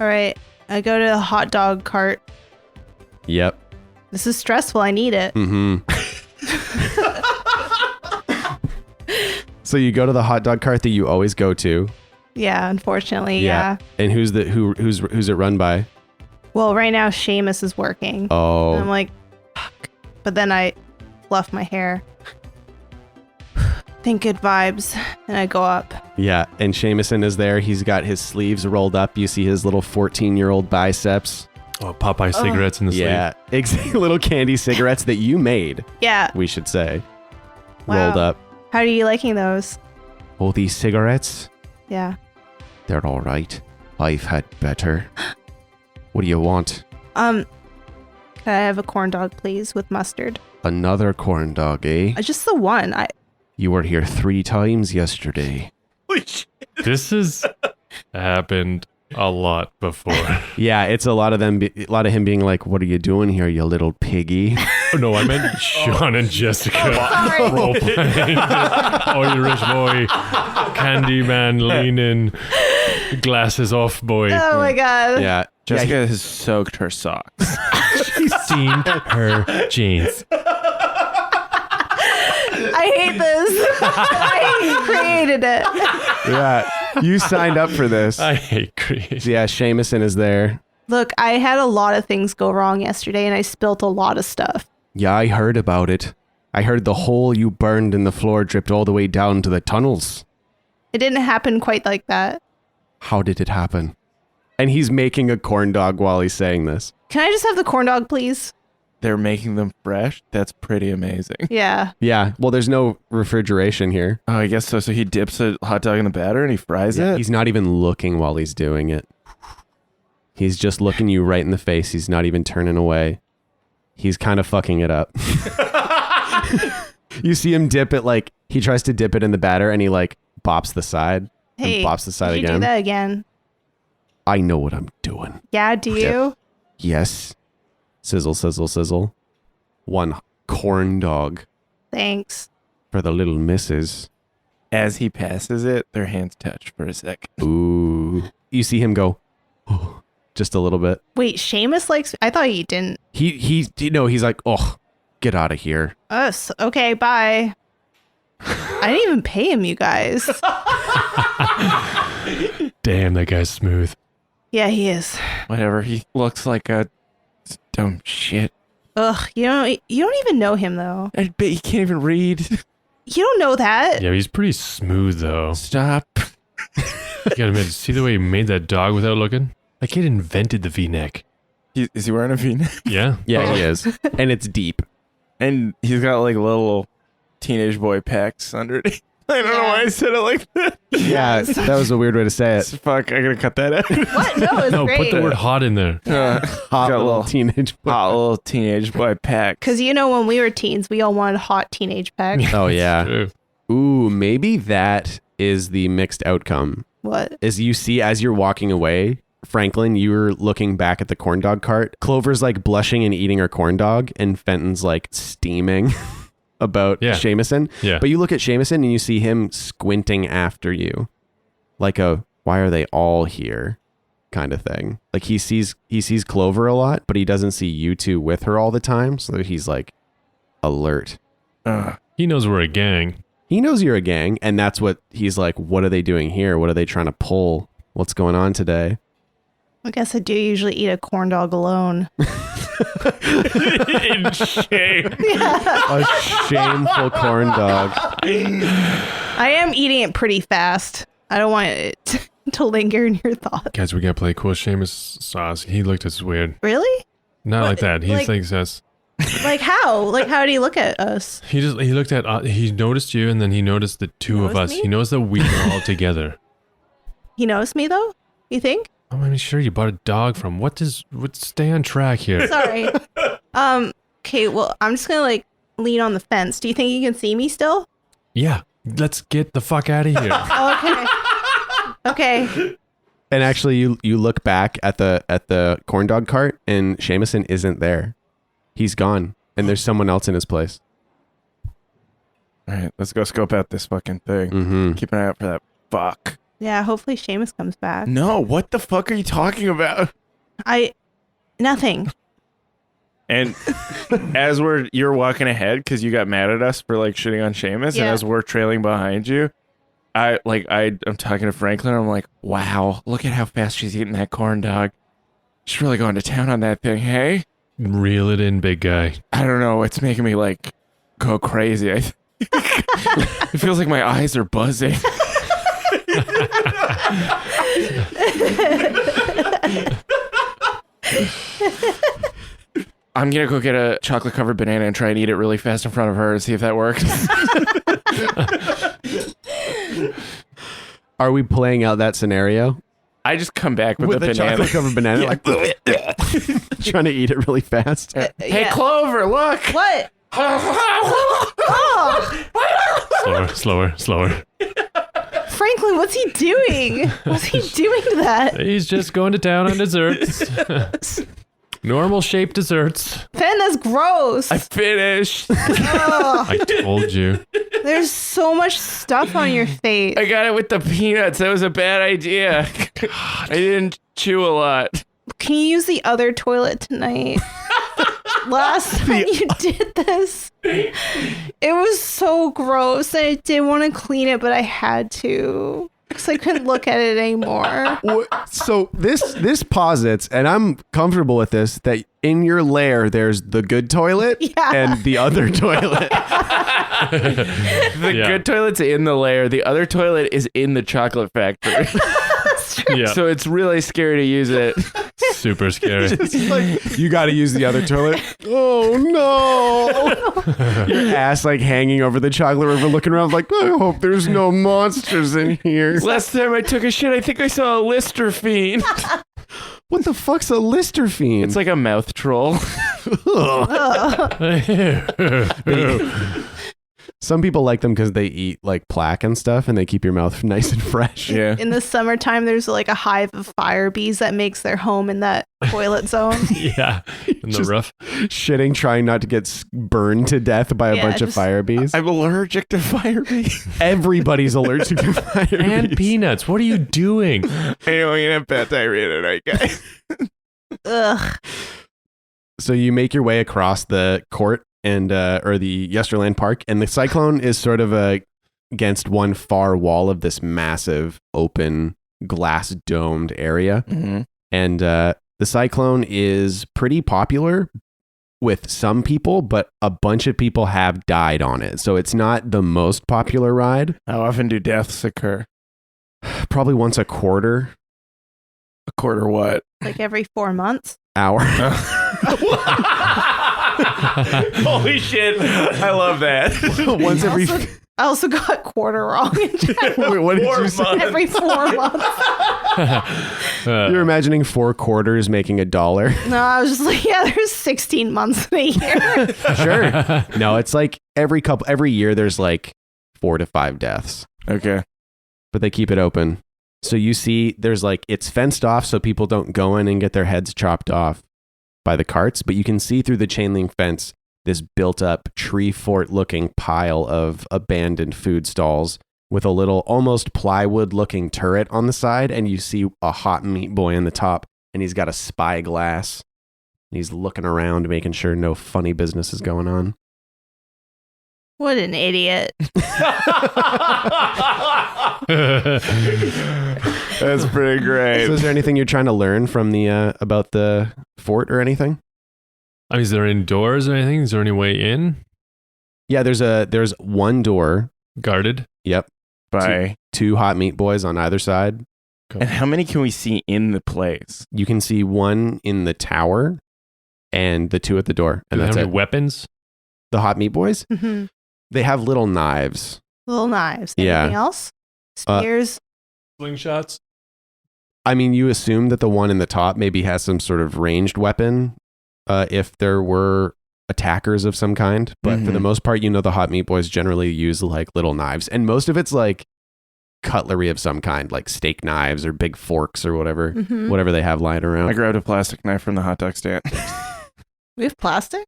Speaker 5: All right. I go to the hot dog cart.
Speaker 3: Yep.
Speaker 5: This is stressful. I need it.
Speaker 3: Mm-hmm. So you go to the hot dog cart that you always go to.
Speaker 5: Yeah, unfortunately. Yeah.
Speaker 3: And who's it run by?
Speaker 5: Well, right now Seamus is working. And I'm
Speaker 3: Oh.
Speaker 5: like, fuck. But then I fluff my hair. Think good vibes. And I go up.
Speaker 3: Yeah, and Seamuson is there. He's got his sleeves rolled up. You see his little 14-year-old biceps.
Speaker 2: Oh, Popeye cigarettes in the sleeve.
Speaker 3: Yeah, little candy cigarettes that you made,
Speaker 5: Yeah.
Speaker 3: we should say.
Speaker 5: Wow.
Speaker 3: Rolled up.
Speaker 5: How are you liking those?
Speaker 3: Oh, these cigarettes?
Speaker 5: Yeah.
Speaker 3: They're all right. I've had better. What do you want?
Speaker 5: Can I have a corn dog, please, with mustard?
Speaker 3: Another corn dog, eh?
Speaker 5: Just the one.
Speaker 3: You were here 3 times yesterday.
Speaker 2: This has happened a lot before.
Speaker 3: Yeah, it's a lot of him being like, "What are you doing here, you little piggy?"
Speaker 2: Oh, no, I meant Shawn and Jessica
Speaker 5: sorry.
Speaker 2: role playing. Irish boy, Candyman leaning, glasses off boy.
Speaker 5: Oh my god.
Speaker 3: Yeah,
Speaker 1: Jessica has soaked her socks.
Speaker 2: She's seen her jeans.
Speaker 5: I hate this. I created it.
Speaker 3: Yeah, you signed up for this.
Speaker 2: I hate creation.
Speaker 3: Yeah, Seamusin is there.
Speaker 5: Look, I had a lot of things go wrong yesterday and I spilt a lot of stuff.
Speaker 3: Yeah, I heard about it. I heard the hole you burned in the floor dripped all the way down to the tunnels.
Speaker 5: It didn't happen quite like that.
Speaker 3: How did it happen? And he's making a corn dog while he's saying this.
Speaker 5: Can I just have the corn dog, please?
Speaker 1: They're making them fresh. That's pretty amazing.
Speaker 5: Yeah.
Speaker 3: Yeah, well, there's no refrigeration here.
Speaker 1: Oh, I guess so. So he dips a hot dog in the batter and he fries it?
Speaker 3: He's not even looking while he's doing it. He's just looking you right in the face. He's not even turning away. He's kind of fucking it up. You see him dip it, like, he tries to dip it in the batter and he, like, bops the side.
Speaker 5: Hey,
Speaker 3: And bops the side
Speaker 5: did you
Speaker 3: again.
Speaker 5: do that again?
Speaker 3: I know what I'm doing.
Speaker 5: Yeah, do you?
Speaker 3: Yes. Sizzle, sizzle, sizzle. One corn dog
Speaker 5: Thanks.
Speaker 3: for the little misses.
Speaker 1: As he passes it, their hands touch for a second.
Speaker 3: Ooh. You see him go, oh, just a little bit.
Speaker 5: Wait, Seamus likes... I thought he didn't.
Speaker 3: He's like, oh, get out of here.
Speaker 5: Us. Okay, bye. I didn't even pay him, you guys.
Speaker 2: Damn, that guy's smooth.
Speaker 5: Yeah, he is.
Speaker 1: Whatever. He looks like a dumb shit.
Speaker 5: Ugh, you don't even know him, though.
Speaker 1: I bet he can't even read.
Speaker 5: You don't know that.
Speaker 2: Yeah, he's pretty smooth, though.
Speaker 1: Stop.
Speaker 2: You gotta admit, see the way he made that dog without looking? That kid invented the V-neck.
Speaker 1: Is he wearing a V-neck?
Speaker 2: Yeah?
Speaker 3: Yeah, he is. And it's deep.
Speaker 1: And he's got like little teenage boy pecs underneath. I don't know why I said it like that.
Speaker 3: Yeah, that was a weird way to say it.
Speaker 1: Fuck, I gotta cut that out.
Speaker 5: What? No, it's
Speaker 2: No,
Speaker 5: great.
Speaker 2: put the word hot in there.
Speaker 3: Hot
Speaker 1: got
Speaker 3: little
Speaker 1: little
Speaker 3: teenage boy.
Speaker 1: hot little teenage boy pecs.
Speaker 5: Because you know, when we were teens, we all wanted hot teenage pecs.
Speaker 3: Oh, yeah.
Speaker 2: True.
Speaker 3: Ooh, maybe that is the mixed outcome.
Speaker 5: What?
Speaker 3: As you see, as you're walking away, Franklin, you're looking back at the corn dog cart. Clover's like blushing and eating her corn dog, and Fenton's like steaming about Seamusin.
Speaker 2: Yeah.
Speaker 3: But you look at Seamusin and you see him squinting after you. Like a, why are they all here kind of thing. Like he sees Clover a lot, but he doesn't see you two with her all the time. So he's like alert.
Speaker 2: He knows we're a gang.
Speaker 3: He knows you're a gang, and that's what he's like, what are they doing here? What are they trying to pull? What's going on today?
Speaker 5: I guess I do usually eat a corn dog alone.
Speaker 2: In shame.
Speaker 3: A shameful corn dog.
Speaker 5: I am eating it pretty fast. I don't want it to linger in your thoughts.
Speaker 2: Guys, we gotta play cool Seamus sauce. He looked at us weird.
Speaker 5: Really?
Speaker 2: Not
Speaker 5: What?
Speaker 2: like that. He
Speaker 5: Like-
Speaker 2: thinks us.
Speaker 5: Like how? Like how did he look at us?
Speaker 2: He looked at he noticed you, and then he noticed the two of us.
Speaker 5: Noticed me?
Speaker 2: He knows that we are all together.
Speaker 5: He noticed me though? You think?
Speaker 2: I'm not even sure you bought a dog from. Stay on track here.
Speaker 5: Sorry. Okay, well, I'm just gonna like lean on the fence. Do you think you can see me still?
Speaker 2: Yeah, let's get the fuck out of here.
Speaker 5: Okay. Okay.
Speaker 3: And actually, you look back at the corn dog cart, and Seamusin isn't there. He's gone, and there's someone else in his place.
Speaker 1: All right, let's go scope out this fucking thing.
Speaker 3: Mm-hmm.
Speaker 1: Keep an eye out for that fuck.
Speaker 5: Yeah, hopefully Seamus comes back.
Speaker 1: No, what the fuck are you talking about?
Speaker 5: Nothing.
Speaker 1: And as you're walking ahead because you got mad at us for like shitting on Seamus,
Speaker 5: Yeah.
Speaker 1: and as we're trailing behind you, I'm talking to Franklin. I'm like, wow, look at how fast she's eating that corn dog. She's really going to town on that thing, hey?
Speaker 2: Reel it in, big guy.
Speaker 1: I don't know. It's making me like go crazy. It feels like my eyes are buzzing. I'm gonna go get a chocolate covered banana and try and eat it really fast in front of her and see if that works.
Speaker 3: Are we playing out that scenario
Speaker 1: I just come back with the
Speaker 3: a
Speaker 1: banana.
Speaker 3: chocolate covered banana, like trying to eat it really fast?
Speaker 1: Hey,
Speaker 5: Yeah.
Speaker 1: Clover, look!
Speaker 5: What? Oh,
Speaker 2: Slower.
Speaker 5: Franklin, what's he doing? What's he doing to that?
Speaker 2: He's just going to town on desserts. Normal shaped desserts.
Speaker 5: Fen, that's gross.
Speaker 1: I finished.
Speaker 5: Ugh,
Speaker 2: I told you.
Speaker 5: there's so much stuff on your face.
Speaker 1: I got it with the peanuts. That was a bad idea. I didn't chew a lot.
Speaker 5: Can you use the other toilet tonight? last time you did this, it was so gross. I didn't want to clean it, but I had to because I couldn't look at it anymore.
Speaker 3: So this posits, and I'm comfortable with this, that in your lair there's the good toilet and the other toilet.
Speaker 1: The good toilet's in the lair. The other toilet is in the chocolate factory.
Speaker 2: Yeah.
Speaker 1: So it's really scary to use it.
Speaker 2: Super scary.
Speaker 3: You got to use the other toilet. Oh no! Your ass like hanging over the chocolate river, looking around like, I hope there's no monsters in here.
Speaker 1: Last time I took a shit, I think I saw a Lister fiend.
Speaker 3: What the fuck's a Lister fiend?
Speaker 1: It's like a mouth troll.
Speaker 3: Some people like them because they eat like plaque and stuff, and they keep your mouth nice and fresh.
Speaker 1: Yeah.
Speaker 5: In the summertime, there's like a hive of fire bees that makes their home in that toilet zone.
Speaker 2: Yeah. In the
Speaker 3: Just
Speaker 2: roof.
Speaker 3: Shitting, trying not to get burned to death by a bunch of fire bees.
Speaker 1: I'm allergic to fire bees.
Speaker 3: Everybody's allergic to fire
Speaker 2: And
Speaker 3: bees.
Speaker 2: peanuts. What are you doing?
Speaker 1: Anyway, you have bad diarrhea tonight, guys.
Speaker 5: Ugh.
Speaker 3: So you make your way across the court and or the Yesterland Park, and the cyclone is sort of against one far wall of this massive open glass domed area.
Speaker 1: Mm-hmm.
Speaker 3: And the cyclone is pretty popular with some people, but a bunch of people have died on it. So it's not the most popular ride.
Speaker 1: How often do deaths occur?
Speaker 3: Probably once a quarter
Speaker 1: A quarter what?
Speaker 5: Like every 4 months.
Speaker 3: hour.
Speaker 1: Holy shit. I love that.
Speaker 3: Once every
Speaker 5: I also got quarter wrong in general.
Speaker 3: Wait, what did you say?
Speaker 5: Every 4 months.
Speaker 3: You're imagining 4 quarters making $1.
Speaker 5: No, I was just like, yeah, there's 16 months in a year.
Speaker 3: Sure. No, it's like every year there's like 4 to 5 deaths,
Speaker 1: Okay.
Speaker 3: but they keep it open. So you see there's like, it's fenced off so people don't go in and get their heads chopped off by the carts, but you can see through the chain link fence this built up tree fort looking pile of abandoned food stalls with a little almost plywood looking turret on the side, and you see a hot meat boy in the top, and he's got a spy glass. He's looking around, making sure no funny business is going on.
Speaker 5: What an idiot.
Speaker 1: That's pretty great.
Speaker 3: So is there anything you're trying to learn from the about the fort or anything?
Speaker 2: I mean, is there any doors or anything? Is there any way in?
Speaker 3: Yeah, there's one door.
Speaker 2: Guarded?
Speaker 3: Yep.
Speaker 1: Bye.
Speaker 3: Two hot meat boys on either side.
Speaker 2: Cool.
Speaker 1: And how many can we see in the place?
Speaker 3: You can see one in the tower and the 2 at the door. And
Speaker 2: Do they
Speaker 3: that's
Speaker 2: have
Speaker 3: it.
Speaker 2: any weapons?
Speaker 3: The hot meat boys?
Speaker 5: hmm
Speaker 3: They have little knives.
Speaker 5: Little knives.
Speaker 3: Yeah.
Speaker 5: Anything else? Spears.
Speaker 2: Slingshots?
Speaker 3: I mean, you assume that the one in the top maybe has some sort of ranged weapon if there were attackers of some kind. But for the most part, the hot meat boys generally use like little knives. And most of it's like cutlery of some kind, like steak knives or big forks or whatever,
Speaker 5: Mhm.
Speaker 3: whatever they have lying around.
Speaker 1: I grabbed a plastic knife from the hot dog stand.
Speaker 5: We have plastic?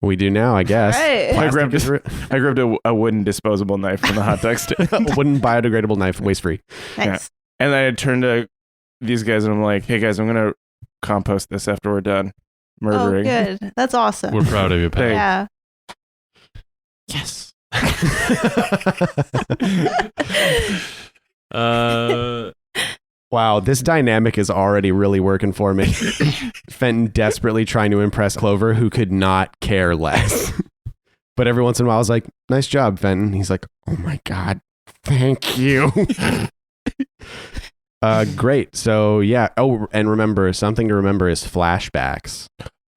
Speaker 3: We do now, I guess.
Speaker 5: Right.
Speaker 1: I
Speaker 3: Plastic
Speaker 1: grabbed
Speaker 3: is
Speaker 1: I grabbed a wooden disposable knife from the hot dog stand.
Speaker 3: a wooden biodegradable knife, waste free.
Speaker 5: Nice.
Speaker 1: And then I turned to these guys and I'm like, hey guys, I'm going to compost this after we're done murdering.
Speaker 5: Oh, good. That's awesome.
Speaker 2: We're proud of you, Pat.
Speaker 5: Yeah.
Speaker 1: Yes.
Speaker 3: Wow, this dynamic is already really working for me. Fenton desperately trying to impress Clover, who could not care less. But every once in a while, I was like, nice job, Fenton. He's like, oh my God, thank you. Great. So, yeah. Oh, and remember, something to remember is flashbacks.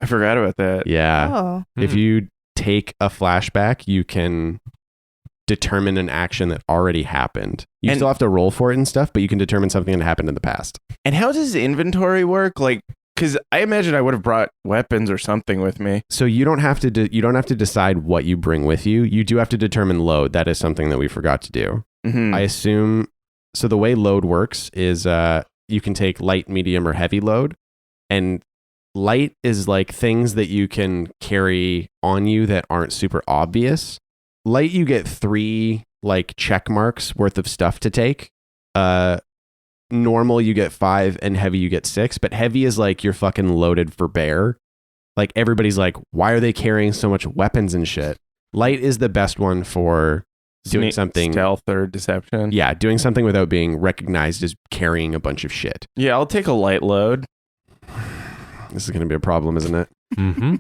Speaker 1: I forgot about that.
Speaker 3: Yeah.
Speaker 5: Oh.
Speaker 3: If you take a flashback, you can determine an action that already happened. You
Speaker 1: And-
Speaker 3: still have to roll for it and stuff, but you can determine something that happened in the past.
Speaker 1: And how does inventory work? Like, because I imagine I would have brought weapons or something with me.
Speaker 3: So you don't have to you don't have to decide what you bring with you. You do have to determine load. That is something that we forgot to do.
Speaker 1: Mm-hmm.
Speaker 3: I assume. So the way load works is you can take light, medium, or heavy load, and light is like things that you can carry on you that aren't super obvious. Light, you get 3 like check marks worth of stuff to take. Normal, you get 5, and heavy, you get 6. But heavy is like you're fucking loaded for bear. like everybody's like, why are they carrying so much weapons and shit? Light is the best one for doing something.
Speaker 1: Stealth or deception.
Speaker 3: Yeah, doing something without being recognized as carrying a bunch of shit.
Speaker 1: Yeah, I'll take a light load.
Speaker 3: This is going to be a problem, isn't it?
Speaker 2: Mm-hmm.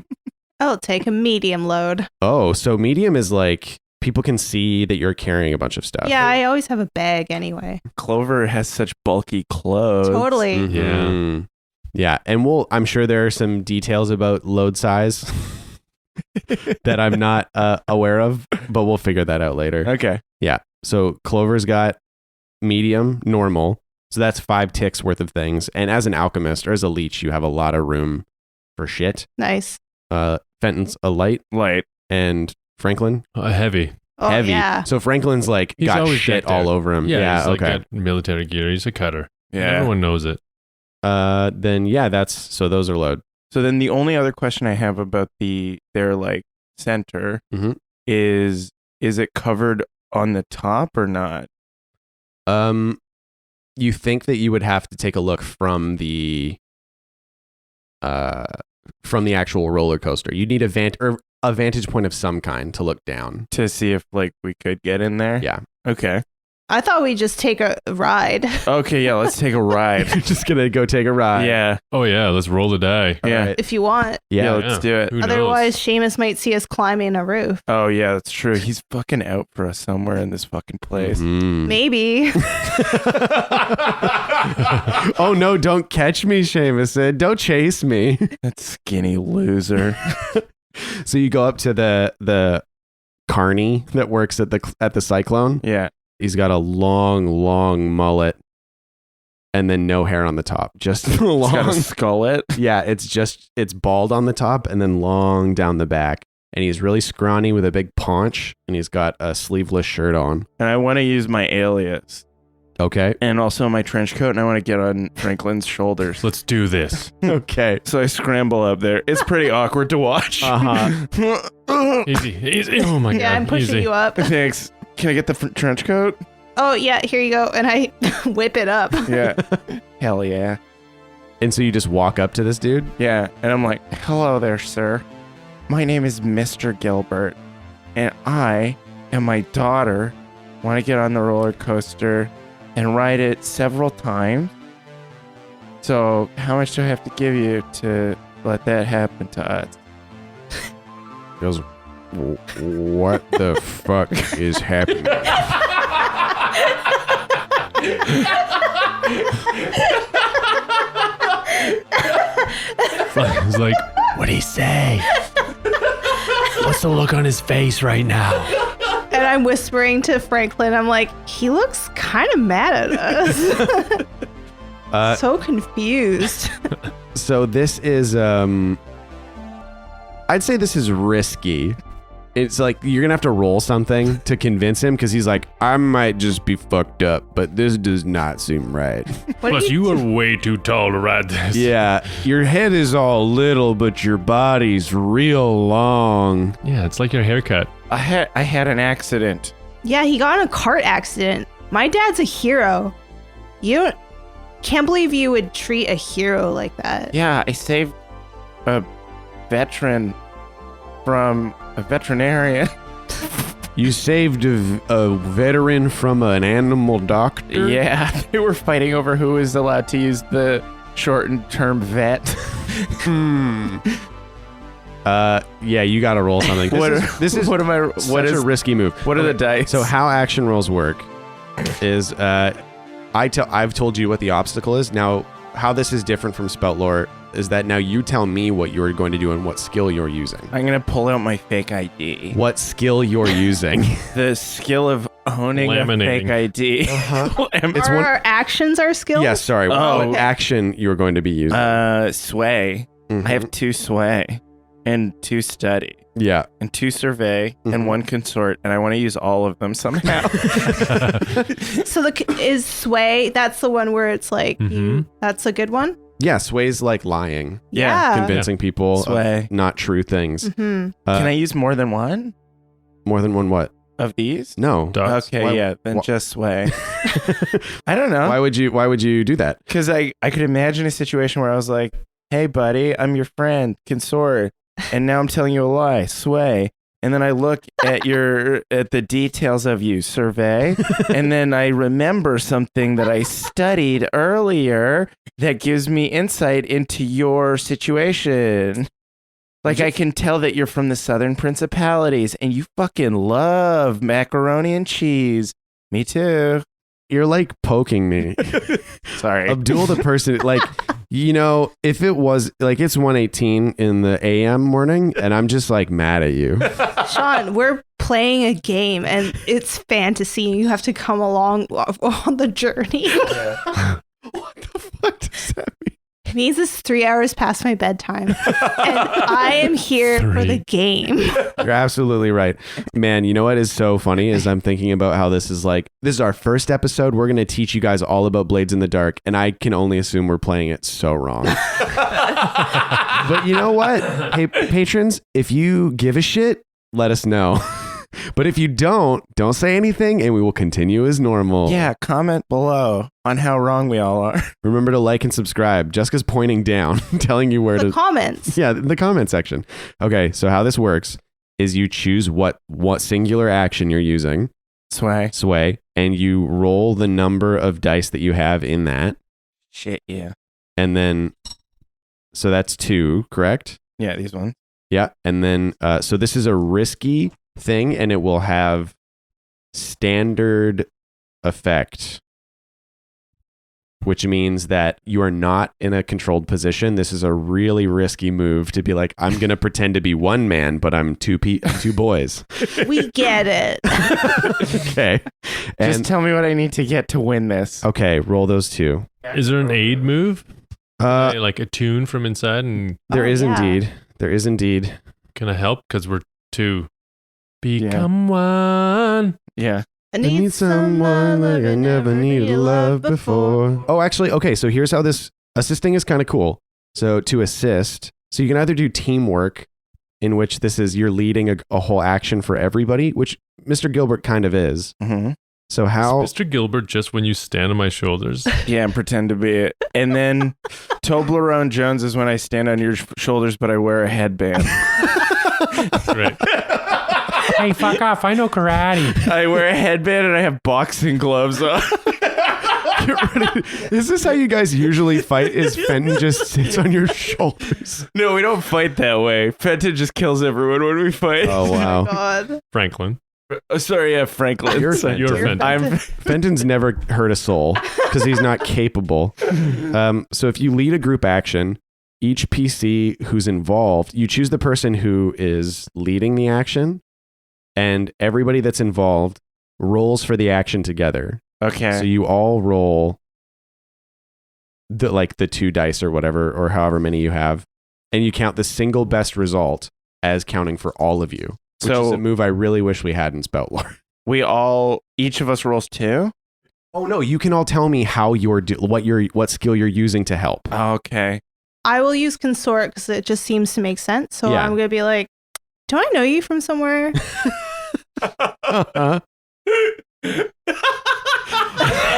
Speaker 5: I'll take a medium load.
Speaker 3: Oh, so medium is like people can see that you're carrying a bunch of stuff.
Speaker 5: Yeah, I always have a bag anyway.
Speaker 1: Clover has such bulky clothes.
Speaker 5: Totally.
Speaker 3: Mhm. Yeah, and I'm sure there are some details about load size that I'm not aware of, but we'll figure that out later.
Speaker 1: Okay.
Speaker 3: Yeah. So Clover's got medium, normal. So that's 5 ticks worth of things. And as an alchemist or as a leech, you have a lot of room for shit.
Speaker 5: Nice.
Speaker 3: Fenton's a light,
Speaker 1: Light.
Speaker 3: and Franklin
Speaker 2: Heavy.
Speaker 5: Oh,
Speaker 3: heavy.
Speaker 5: yeah.
Speaker 3: So Franklin's like
Speaker 2: He's
Speaker 3: got
Speaker 2: always
Speaker 3: shit
Speaker 2: decked out.
Speaker 3: all over him.
Speaker 2: Yeah, he's like
Speaker 3: okay.
Speaker 2: got military gear. He's a cutter.
Speaker 1: Yeah.
Speaker 2: Everyone knows it.
Speaker 3: Then yeah, those are load.
Speaker 1: So then the only other question I have about their like center
Speaker 3: Mhm.
Speaker 1: is it covered on the top or not?
Speaker 3: You think that you would have to take a look from the actual roller coaster. You need a vantage point of some kind to look down.
Speaker 1: To see if like we could get in there?
Speaker 3: Yeah.
Speaker 1: Okay.
Speaker 5: I thought we'd just take a ride.
Speaker 1: Okay, yeah, let's take a ride.
Speaker 3: You're just gonna go take a ride.
Speaker 1: Yeah.
Speaker 2: Oh yeah, let's roll the die.
Speaker 1: Yeah.
Speaker 3: Alright.
Speaker 5: If you want.
Speaker 1: Yeah,
Speaker 3: Yeah.
Speaker 1: let's do it.
Speaker 2: Who knows?
Speaker 5: Otherwise, Seamus might see us climbing a roof.
Speaker 1: Oh yeah, that's true. He's fucking out for us somewhere in this fucking place.
Speaker 3: Mhm.
Speaker 5: Maybe.
Speaker 3: Oh no, don't catch me, Seamus. Don't chase me.
Speaker 1: That skinny loser.
Speaker 3: So you go up to the carny that works at the Cyclone.
Speaker 1: Yeah.
Speaker 3: He's got a long mullet and then no hair on the top. Just long.
Speaker 1: He's got a skullet.
Speaker 3: Yeah, it's bald on the top and then long down the back. And he's really scrawny with a big paunch and he's got a sleeveless shirt on.
Speaker 1: And I want to use my alias.
Speaker 3: Okay.
Speaker 1: And also my trench coat, and I want to get on Franklin's shoulders.
Speaker 2: Let's do this.
Speaker 3: Okay.
Speaker 1: So I scramble up there. It's pretty awkward to watch.
Speaker 3: Uh-huh.
Speaker 2: Easy. Oh my god.
Speaker 5: Yeah, I'm pushing
Speaker 2: easy.
Speaker 5: you up.
Speaker 1: Thanks. Can I get the trench coat?
Speaker 5: Oh, yeah, here you go. And I whip it up.
Speaker 1: Yeah. Hell yeah.
Speaker 3: And so you just walk up to this dude?
Speaker 1: Yeah. And I'm like, hello there, sir. My name is Mr. Gilbert, and I and my daughter want to get on the roller coaster and ride it several times. So how much do I have to give you to let that happen to us?
Speaker 3: He goes, what the fuck is happening?
Speaker 2: He's like, what'd he say? What's the look on his face right now?
Speaker 5: And I'm whispering to Franklin, I'm like, he looks kind of mad at us. So confused.
Speaker 3: So this is I'd say this is risky. It's like you're gonna have to roll something to convince him because he's like, I might just be fucked up, but this does not seem right.
Speaker 5: What
Speaker 2: Plus,
Speaker 5: do
Speaker 2: you are way too tall to ride this.
Speaker 3: Yeah, your head is all little, but your body's real long.
Speaker 2: Yeah, it's like your haircut.
Speaker 1: I had an accident.
Speaker 5: Yeah, he got in a cart accident. My dad's a hero. Can't believe you would treat a hero like that.
Speaker 1: Yeah, I saved a veteran from a veterinarian.
Speaker 3: You saved a veteran from an animal doctor?
Speaker 1: Yeah, they were fighting over who was allowed to use the shortened term vet.
Speaker 3: Yeah, you gotta roll something. This is
Speaker 1: what am I? What is
Speaker 3: a risky move.
Speaker 1: What are the dice?
Speaker 3: So how action rolls work is I've told you what the obstacle is. Now, how this is different from Spout Lore is that now you tell me what you're going to do and what skill you're using.
Speaker 1: I'm gonna pull out my fake ID.
Speaker 3: What skill you're using.
Speaker 1: The skill of owning a
Speaker 2: Laminating.
Speaker 1: fake ID.
Speaker 3: It's
Speaker 5: Are
Speaker 3: one.
Speaker 5: our actions our skills?
Speaker 3: Yeah, sorry.
Speaker 1: Oh.
Speaker 3: What action you're going to be using?
Speaker 1: Sway.
Speaker 3: Mhm.
Speaker 1: I have 2 sway and 2 study
Speaker 3: Yeah.
Speaker 1: and 2 survey
Speaker 3: Mhm.
Speaker 1: and 1 consort, and I want to use all of them somehow.
Speaker 5: So is sway, that's the one where it's like,
Speaker 2: Mhm.
Speaker 5: that's a good one?
Speaker 3: Yeah, sway's like lying,
Speaker 1: Yeah.
Speaker 3: convincing people of
Speaker 1: Sway.
Speaker 3: not true things.
Speaker 5: Mm-hmm.
Speaker 1: Can I use more than one
Speaker 3: More than one what?
Speaker 1: of these?
Speaker 3: No.
Speaker 2: Dogs.
Speaker 1: Okay,
Speaker 3: Why-
Speaker 1: yeah, then
Speaker 3: why-
Speaker 1: just sway. I don't know.
Speaker 3: Why would you do that?
Speaker 1: Because I could imagine a situation where I was like, hey, buddy, I'm your friend, consort. And now I'm telling you a lie, sway. And then I look at the details of you, survey. And then I remember something that I studied earlier that gives me insight into your situation. Like, I can tell that you're from the Southern Principalities and you fucking love macaroni and cheese. Me too.
Speaker 3: You're like poking me.
Speaker 1: Sorry.
Speaker 3: Abdul, the person, like, you know, if it was like it's 1:18 in the AM morning and I'm just like mad at you.
Speaker 5: Shawn, we're playing a game and it's fantasy and you have to come along on the journey.
Speaker 3: What the fuck does that mean?
Speaker 5: It means it's 3 hours past my bedtime. And I am here for the game.
Speaker 3: You're absolutely right. Man, you know what is so funny is I'm thinking about how this is our first episode. We're going to teach you guys all about Blades in the Dark. And I can only assume we're playing it so wrong. But you know what? Hey, patrons, if you give a shit, let us know. But if you don't say anything and we will continue as normal.
Speaker 1: Yeah, comment below on how wrong we all are.
Speaker 3: Remember to like and subscribe. Jessica's pointing down, telling you where
Speaker 5: The
Speaker 3: to...
Speaker 5: comments.
Speaker 3: Yeah, the comment section. Okay, so how this works is you choose what singular action you're using, sway, and you roll the number of dice that you have in that.
Speaker 1: Shit, yeah.
Speaker 3: And then, so that's 2, correct?
Speaker 1: Yeah, these ones.
Speaker 3: Yeah, and then, so this is a risky thing, and it will have standard effect, which means that you are not in a controlled position. This is a really risky move to be like, I'm going to pretend to be one man, but I'm two boys.
Speaker 5: We get it.
Speaker 3: Okay.
Speaker 1: Just tell me what I need to get to win this.
Speaker 3: Okay, roll those 2.
Speaker 2: Is there an aid move? Like a tune from inside? And
Speaker 3: There is
Speaker 5: yeah.
Speaker 3: indeed. There is indeed.
Speaker 2: can I help? Because we're 2. Become one.
Speaker 1: Yeah.
Speaker 5: I need someone like I never needed love before.
Speaker 3: Oh, actually, okay, so here's how this assisting is kind of cool. So to assist, so you can either do teamwork, in which this is you're leading a whole action for everybody, which Mr. Gilbert kind of is.
Speaker 1: Mm-hmm.
Speaker 3: So how...
Speaker 2: Is Mr. Gilbert just when you stand on my shoulders?
Speaker 1: Yeah, and pretend to be it. And then Toblerone Jones is when I stand on your shoulders, but I wear a headband.
Speaker 2: Right. Hey, fuck off. I know karate.
Speaker 1: I wear a headband and I have boxing gloves on.
Speaker 3: Is this how you guys usually fight? Is Fenton just sits on your shoulders?
Speaker 1: No, we don't fight that way. Fenton just kills everyone when we fight.
Speaker 3: Oh, wow.
Speaker 5: God.
Speaker 2: Franklin.
Speaker 1: Oh, sorry, yeah, Franklin.
Speaker 3: You're Fenton.
Speaker 2: You're Fenton.
Speaker 1: I'm
Speaker 3: Fenton's never hurt a soul because he's not capable. So if you lead a group action, each PC who's involved, you choose the person who is leading the action, and everybody that's involved rolls for the action together.
Speaker 1: okay.
Speaker 3: So you all roll the 2 dice or whatever, or however many you have, and you count the single best result as counting for all of you. Which is a move I really wish we had in Spout Lore.
Speaker 1: Each of us rolls 2?
Speaker 3: Oh no, you can all tell me how what skill you're using to help.
Speaker 1: Okay.
Speaker 5: I will use consort because it just seems to make sense. So
Speaker 3: Yeah.
Speaker 5: I'm going to be like, do I know you from somewhere?
Speaker 3: I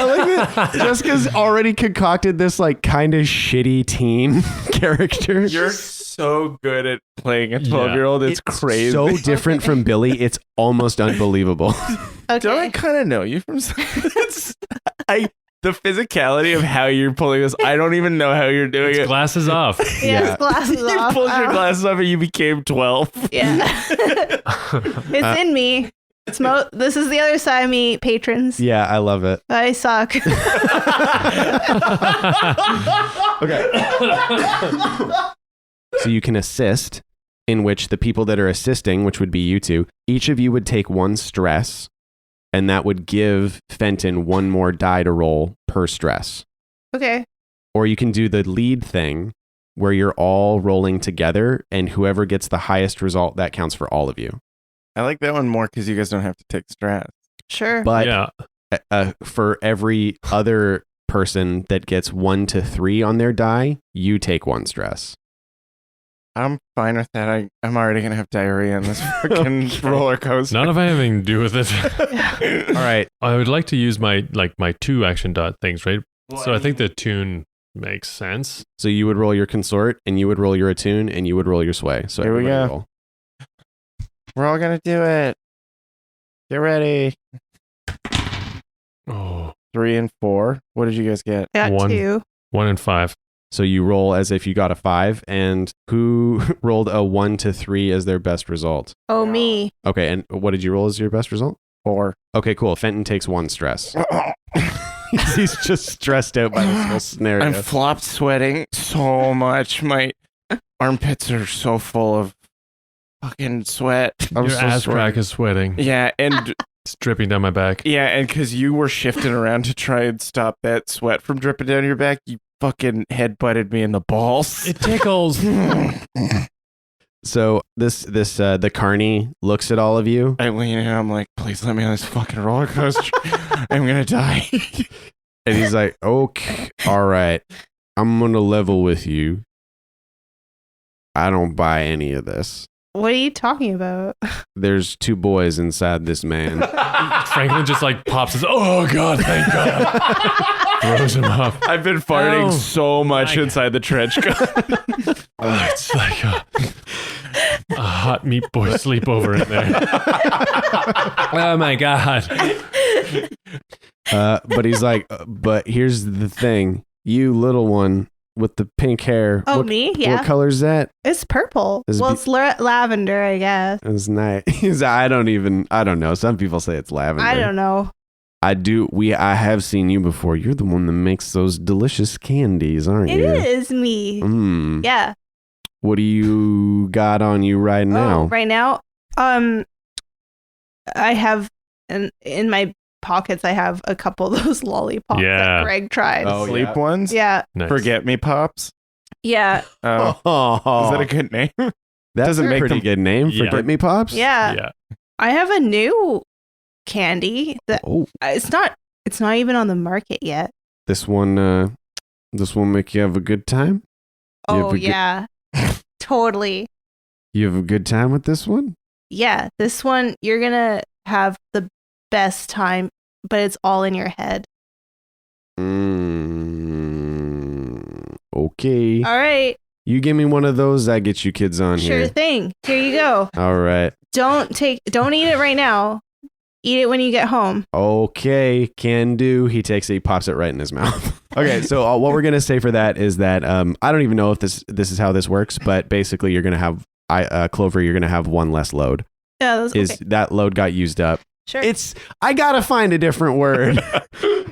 Speaker 3: like that Jessica's already concocted this like kind of shitty teen character.
Speaker 1: You're so good at playing a 12-year-old. It's crazy.
Speaker 3: So different from Billy, it's almost unbelievable.
Speaker 5: Okay.
Speaker 1: Don't I kind of know you from the physicality of how you're pulling this, I don't even know how you're doing it.
Speaker 2: Glasses off.
Speaker 5: Yeah, his glasses
Speaker 1: You
Speaker 5: off.
Speaker 1: pulled your glasses off and you became 12.
Speaker 5: Yeah. It's in me. This is the other side of me, patrons.
Speaker 3: Yeah, I love it.
Speaker 5: I suck.
Speaker 3: Okay. So you can assist, in which the people that are assisting, which would be you two, each of you would take 1 stress, and that would give Fenton 1 more die to roll per stress.
Speaker 5: Okay.
Speaker 3: Or you can do the lead thing, where you're all rolling together, and whoever gets the highest result, that counts for all of you.
Speaker 1: I like that one more because you guys don't have to take stress.
Speaker 5: Sure.
Speaker 3: But
Speaker 2: Yeah.
Speaker 3: For every other person that gets 1 to 3 on their die, you take 1 stress.
Speaker 1: I'm fine with that. I'm already going to have diarrhea in this freaking roller coaster.
Speaker 2: None of I have anything to do with it.
Speaker 3: All right.
Speaker 2: I would like to use my 2 action dot things, right? So I think the tune Makes sense.
Speaker 3: So you would roll your consort, and you would roll your attune, and you would roll your sway. So
Speaker 1: Here we
Speaker 3: everybody
Speaker 1: go.
Speaker 3: roll.
Speaker 1: We're all gonna do it. Get ready.
Speaker 2: Oh,
Speaker 1: 3 and 4. What did you guys get?
Speaker 5: I got
Speaker 2: One.
Speaker 5: 2.
Speaker 2: 1 and 5.
Speaker 3: So you roll as if you got a 5, and who rolled a 1 to 3 as their best result?
Speaker 5: Oh, me.
Speaker 3: Okay, and what did you roll as your best result?
Speaker 1: 4.
Speaker 3: Okay, cool. Fenton takes 1 stress. He's just stressed out by this whole scenario.
Speaker 1: I'm flop sweating so much. My armpits are so full of fucking sweat. I'm
Speaker 2: Your
Speaker 1: so
Speaker 2: ass
Speaker 1: sweaty.
Speaker 2: crack is sweating.
Speaker 1: Yeah, and
Speaker 2: It's dripping down my back.
Speaker 1: yeah, and because you were shifting around to try and stop that sweat from dripping down your back, you fucking headbutted me in the balls.
Speaker 2: It tickles.
Speaker 3: So the carny looks at all of you.
Speaker 1: I lean in. I'm like, please let me on this fucking roller coaster. I'm gonna die.
Speaker 3: And he's like, okay, all right, I'm going to level with you. I don't buy any of this.
Speaker 5: What are you talking about?
Speaker 3: There's 2 boys inside this man.
Speaker 2: Franklin just like pops his, oh God, thank God. Throws him off.
Speaker 1: I've been farting
Speaker 2: Oh,
Speaker 1: so much
Speaker 2: my
Speaker 1: inside the trench coat.
Speaker 2: Oh, it's like a hot meat boy sleepover in there. Oh my God.
Speaker 3: But he's like, but here's the thing. You little one with the pink hair.
Speaker 5: Oh,
Speaker 3: what,
Speaker 5: me? Yeah.
Speaker 3: What color's that?
Speaker 5: It's purple.
Speaker 3: Is it
Speaker 5: Well,
Speaker 3: be-
Speaker 5: it's lavender, I guess.
Speaker 3: It's nice. I don't know. Some people say it's lavender.
Speaker 5: I don't know.
Speaker 3: I have seen you before. You're the one that makes those delicious candies, aren't
Speaker 5: It
Speaker 3: you?
Speaker 5: is me.
Speaker 3: Mm.
Speaker 5: Yeah.
Speaker 3: What do you got on you right now?
Speaker 5: Oh, right now, I have in my pockets. I have a couple of those lollipops
Speaker 2: Yeah.
Speaker 5: that Greg tried.
Speaker 3: Oh,
Speaker 1: Sleep
Speaker 3: yeah.
Speaker 1: ones?
Speaker 5: Yeah.
Speaker 2: Nice.
Speaker 1: Forget me pops.
Speaker 5: Yeah.
Speaker 1: Oh,
Speaker 3: Oh,
Speaker 1: is that a good name?
Speaker 3: that's
Speaker 1: doesn't
Speaker 3: a
Speaker 1: make
Speaker 3: pretty
Speaker 1: them-
Speaker 3: good name?
Speaker 2: Yeah.
Speaker 3: Forget Me Pops?
Speaker 5: Yeah.
Speaker 2: Yeah.
Speaker 5: I have a new candy that
Speaker 3: Oh,
Speaker 5: it's not even on the market yet.
Speaker 3: this one make you have a good time? You have
Speaker 5: Oh
Speaker 3: a good-
Speaker 5: yeah. Totally.
Speaker 3: You have a good time with this one?
Speaker 5: Yeah, this one you're going to have the best time, but it's all in your head.
Speaker 3: Okay.
Speaker 5: All right.
Speaker 3: You give me one of those, I get you kids on
Speaker 5: Sure
Speaker 3: here.
Speaker 5: thing. Here you go.
Speaker 3: All right.
Speaker 5: Don't eat it right now. Eat it when you get home.
Speaker 3: Okay, can do. He takes it, he pops it right in his mouth. Okay, so what we're gonna say for that is that I don't even know if this is how this works, but basically you're gonna have Clover. You're gonna have one less load.
Speaker 5: Yeah, that's
Speaker 3: Is
Speaker 5: okay.
Speaker 3: that load got used up?
Speaker 5: Sure.
Speaker 3: I gotta find a different word.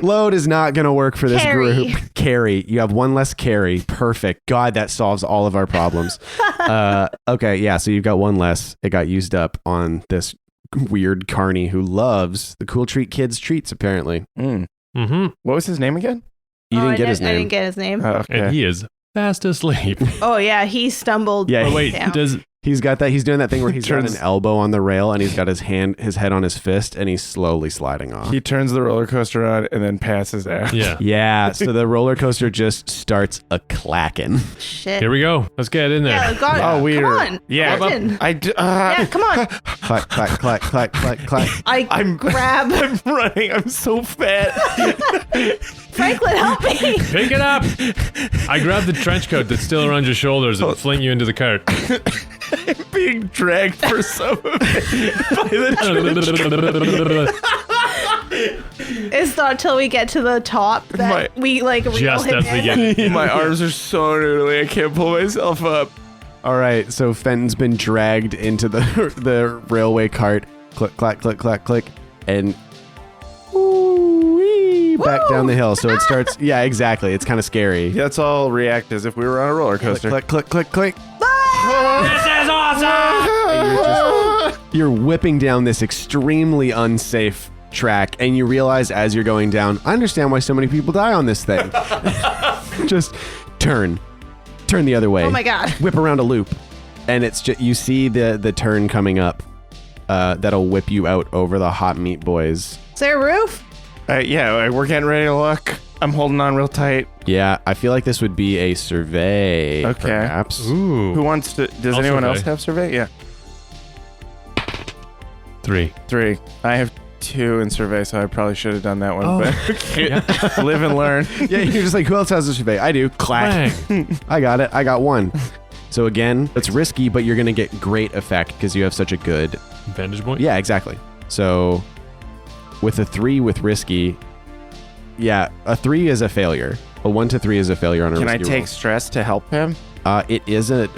Speaker 3: Load is not gonna work for this
Speaker 5: Carry.
Speaker 3: group. Carry. You have one less carry. Perfect. God, that solves all of our problems. Okay, yeah. So you've got one less. It got used up on this weird carny who loves the Cool Treat Kids treats. Apparently,
Speaker 1: Mm.
Speaker 2: Mm-hmm.
Speaker 1: What was his name again?
Speaker 3: you didn't get his
Speaker 5: I
Speaker 3: name.
Speaker 5: didn't get his name.
Speaker 1: Oh, okay.
Speaker 2: And he is fast asleep.
Speaker 5: Oh yeah, he stumbled.
Speaker 3: Yeah,
Speaker 2: Oh, wait.
Speaker 5: down.
Speaker 3: He's got that. He's doing that thing where he's got
Speaker 1: Turns-
Speaker 3: an elbow on the rail and he's got his head on his fist, and he's slowly sliding off.
Speaker 1: He turns the roller coaster on and then passes out.
Speaker 2: Yeah.
Speaker 3: Yeah. So the roller coaster just starts a clacking.
Speaker 5: Shit.
Speaker 2: Here we go. Let's get in there.
Speaker 5: Yeah, God,
Speaker 1: Oh, weird.
Speaker 5: Come on.
Speaker 1: Yeah.
Speaker 5: Listen. Yeah, come on.
Speaker 3: Clack, clack, clack, clack, clack, clack.
Speaker 1: I'm
Speaker 5: grab
Speaker 1: I'm running. I'm so fat.
Speaker 5: Franklin, help me.
Speaker 2: Pick it up. I grab the trench coat that's still around your shoulders and fling you into the cart.
Speaker 1: I'm being dragged for some of it by the
Speaker 5: It's not till we get to the top that we like reel
Speaker 2: Just
Speaker 5: him
Speaker 2: as we
Speaker 5: in.
Speaker 2: get
Speaker 1: My arms are so noodly. I can't pull myself up.
Speaker 3: All right. So Fenton's been dragged into the railway cart. Click, clack, click, clack, click, and woo-wee, back down the hill. So it starts. Yeah, exactly. It's kind of scary.
Speaker 1: That's all react as if we were on a roller
Speaker 3: Click,
Speaker 1: coaster.
Speaker 3: click, click, click, click.
Speaker 2: This is awesome!
Speaker 3: You're whipping down this extremely unsafe track, and you realize as you're going down, I understand why so many people die on this thing. Just turn the other way.
Speaker 5: Oh my God.
Speaker 3: Whip around a loop, and it's just you see the turn coming up. That'll whip you out over the hot meat boys.
Speaker 5: Is there a roof?
Speaker 1: Yeah, we're getting ready to look. I'm holding on real tight.
Speaker 3: Yeah, I feel like this would be a survey.
Speaker 1: Okay.
Speaker 3: Perhaps.
Speaker 2: Ooh.
Speaker 1: Who wants to? Does
Speaker 2: I'll
Speaker 1: anyone
Speaker 2: survey.
Speaker 1: else have survey? Yeah.
Speaker 2: 3.
Speaker 1: 3. I have 2 in survey, so I probably should have done that one.
Speaker 3: Oh.
Speaker 1: But live and learn.
Speaker 3: Yeah, you're just like, who else has a survey? I do. Clack. I got it. I got 1. So again, it's risky, but you're going to get great effect because you have such a good...
Speaker 2: Vantage point?
Speaker 3: Yeah, exactly. So with a 3 with risky, yeah, a 3 is a failure. A 1 to 3 is a failure on a
Speaker 1: Can
Speaker 3: risky
Speaker 1: I take
Speaker 3: roll.
Speaker 1: stress to help him?
Speaker 3: It is a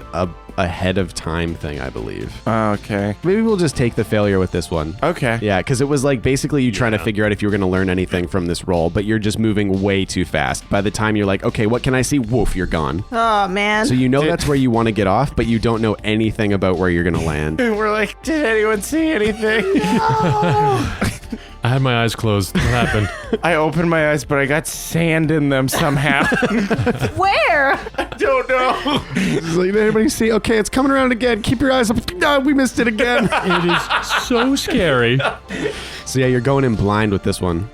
Speaker 3: ahead of time thing, I believe.
Speaker 1: Oh, okay.
Speaker 3: Maybe we'll just take the failure with this one.
Speaker 1: Okay.
Speaker 3: Yeah, because it was like basically you trying to figure out if you were going to learn anything from this roll, but you're just moving way too fast. By the time you're like, okay, what can I see? Woof, you're gone.
Speaker 5: Oh, man.
Speaker 3: So you know that's where you want to get off, but you don't know anything about where you're going to land.
Speaker 1: We're like, did anyone see anything?
Speaker 2: I had my eyes closed. What happened?
Speaker 1: I opened my eyes, but I got sand in them somehow.
Speaker 5: Where?
Speaker 1: Don't know.
Speaker 3: It's like, did anybody see? Okay, it's coming around again. Keep your eyes up. No, we missed it again.
Speaker 2: It is so scary.
Speaker 3: So yeah, you're going in blind with this one.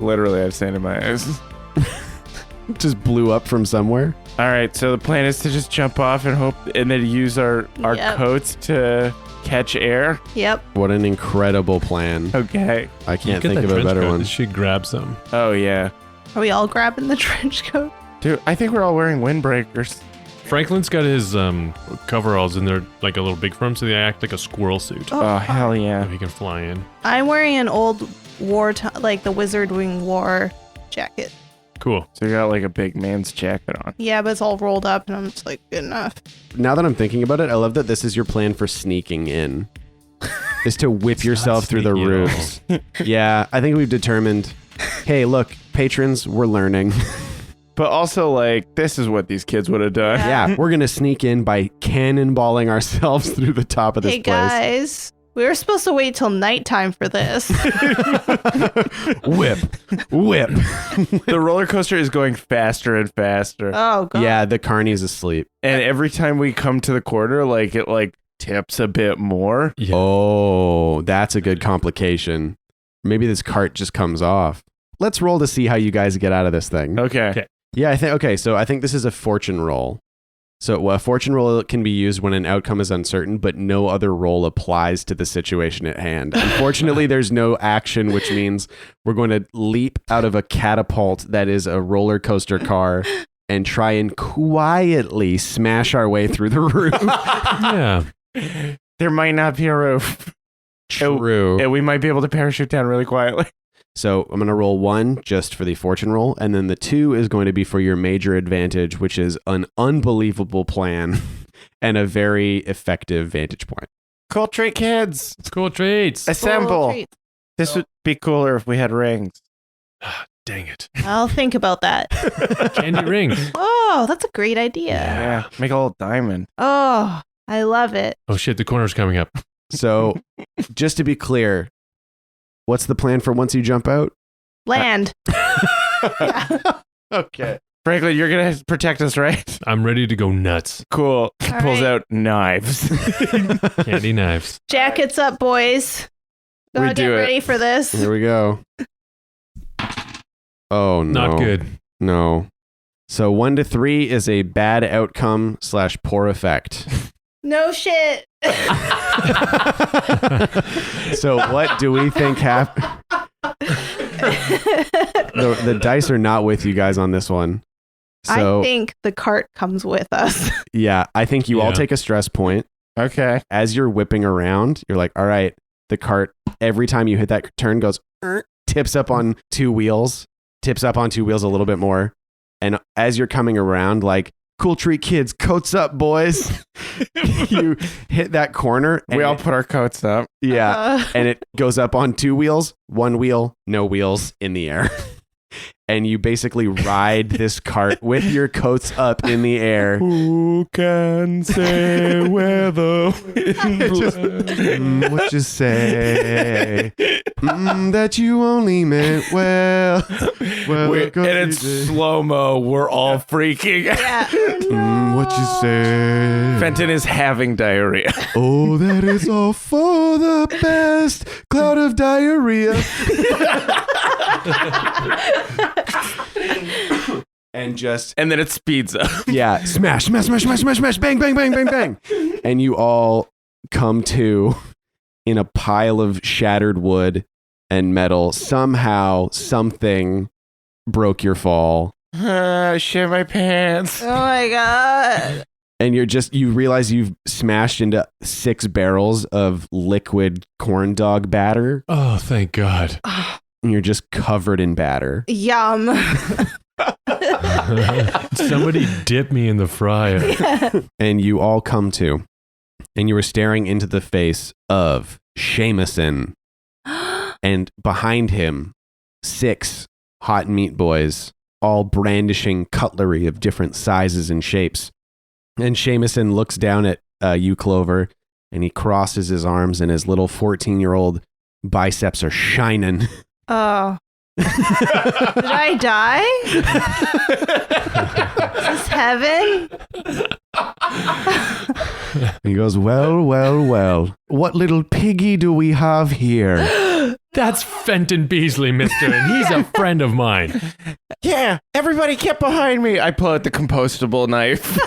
Speaker 1: Literally, I have sand in my eyes.
Speaker 3: Just blew up from somewhere.
Speaker 1: All right, so the plan is to just jump off and hope, and then use our
Speaker 5: Yep.
Speaker 1: coats to catch air.
Speaker 5: Yep.
Speaker 3: What an incredible plan.
Speaker 1: Okay.
Speaker 3: I can't
Speaker 2: Get
Speaker 3: think
Speaker 2: that
Speaker 3: of a
Speaker 2: trench
Speaker 3: better
Speaker 2: coat.
Speaker 3: one.
Speaker 2: You should grab some.
Speaker 1: Oh, yeah.
Speaker 5: Are we all grabbing the trench coat?
Speaker 1: Dude, I think we're all wearing windbreakers.
Speaker 2: Franklin's got his coveralls and they're like a little big for him, so they act like a squirrel suit.
Speaker 1: Oh, hell yeah.
Speaker 2: So he can fly in.
Speaker 5: I'm wearing an old like the Wizard Wing War jacket.
Speaker 2: Cool.
Speaker 1: So you got like a big man's jacket on.
Speaker 5: Yeah, but it's all rolled up and I'm just like, good enough.
Speaker 3: Now that I'm thinking about it, I love that this is your plan for sneaking in. Is to whip yourself through the
Speaker 2: sneaky at all.
Speaker 3: roofs. Yeah, I think we've determined, hey, look, patrons, we're learning.
Speaker 1: But also, like, this is what these kids would have done.
Speaker 3: Yeah, we're going to sneak in by cannonballing ourselves through the top of this
Speaker 5: Hey
Speaker 3: place.
Speaker 5: guys, we were supposed to wait till nighttime for this.
Speaker 3: Whip. Whip.
Speaker 1: The roller coaster is going faster and faster.
Speaker 5: Oh god.
Speaker 3: Yeah, the carney's asleep.
Speaker 1: And every time we come to the corner, like, it, like, tips a bit more.
Speaker 2: Yeah.
Speaker 3: Oh, that's a good complication. Maybe this cart just comes off. Let's roll to see how you guys get out of this thing.
Speaker 1: Okay.
Speaker 3: Yeah, I think this is a fortune roll. So a fortune roll can be used when an outcome is uncertain, but no other roll applies to the situation at hand. Unfortunately, there's no action, which means we're going to leap out of a catapult that is a roller coaster car and try and quietly smash our way through the roof.
Speaker 2: Yeah.
Speaker 1: There might not be a roof.
Speaker 3: True.
Speaker 1: And we might be able to parachute down really quietly.
Speaker 3: So I'm going to roll 1 just for the fortune roll, and then the 2 is going to be for your major advantage, which is an unbelievable plan and a very effective vantage point.
Speaker 1: Cool trick, kids.
Speaker 2: Cool treats.
Speaker 1: Assemble.
Speaker 5: Treat.
Speaker 1: This would be cooler if we had rings.
Speaker 2: Dang it.
Speaker 5: I'll think about that.
Speaker 2: Candy rings.
Speaker 5: Oh, that's a great idea.
Speaker 1: Yeah. Make a little diamond.
Speaker 5: Oh, I love it.
Speaker 2: Oh shit, the corner's coming up.
Speaker 3: So just to be clear, what's the plan for once you jump out?
Speaker 5: Land.
Speaker 1: Okay. Franklin, you're going to protect us, right?
Speaker 2: I'm ready to go nuts.
Speaker 1: Cool. He
Speaker 5: All
Speaker 1: pulls
Speaker 5: right.
Speaker 1: out knives.
Speaker 2: Candy knives.
Speaker 5: Jackets up, boys.
Speaker 1: We
Speaker 5: Gotta
Speaker 1: do
Speaker 5: get
Speaker 1: it.
Speaker 5: ready for this.
Speaker 3: Here we go. Oh, no.
Speaker 2: Not good.
Speaker 3: No. So 1 to 3 is a bad outcome / poor effect.
Speaker 5: No shit.
Speaker 3: So what do we think happened? The dice are not with you guys on this one. So
Speaker 5: I think the cart comes with us.
Speaker 3: yeah, I think you all
Speaker 2: Yeah.
Speaker 3: take a stress point.
Speaker 1: Okay.
Speaker 3: As you're whipping around, you're like, all right, the cart, every time you hit that turn goes, tips up on 2 wheels, tips up on 2 wheels a little bit more. And as you're coming around, like, cool treat kids, coats up, boys. You hit that corner. And
Speaker 1: We all put our coats up.
Speaker 3: yeah. And it goes up on 2 wheels, 1 wheel, no wheels in the air. And you basically ride this cart with your coats up in the air.
Speaker 1: Who can say where the wind blows?
Speaker 3: What you say? That you only meant well. Well, go
Speaker 1: And it's
Speaker 3: you did.
Speaker 1: slow-mo. We're all freaking out.
Speaker 5: Yeah.
Speaker 3: What you say?
Speaker 1: Fenton is having diarrhea.
Speaker 3: Oh, that is all for the best. Cloud of diarrhea. And just,
Speaker 1: And then it speeds up.
Speaker 3: yeah, smash, bang, bang, bang, bang, bang. And you all come to in a pile of shattered wood and metal. Somehow, something broke your fall.
Speaker 1: Shit my pants.
Speaker 5: Oh my god.
Speaker 3: And you realize you've smashed into 6 barrels of liquid corn dog batter.
Speaker 2: Oh, thank God.
Speaker 3: And you're just covered in batter.
Speaker 5: Yum.
Speaker 2: Somebody dip me in the fryer.
Speaker 3: And you all come to. And you were staring into the face of Shameson. And behind him, 6 hot meat boys, all brandishing cutlery of different sizes and shapes. And Shameson looks down at you, Clover, and he crosses his arms, and his little 14-year-old biceps are shining.
Speaker 5: Oh. Did I die? Is this heaven?
Speaker 3: He goes, well. What little piggy do we have here?
Speaker 2: That's Fenton Beasley, mister, and he's a friend of mine.
Speaker 1: Yeah, everybody get behind me. I pull out the compostable knife.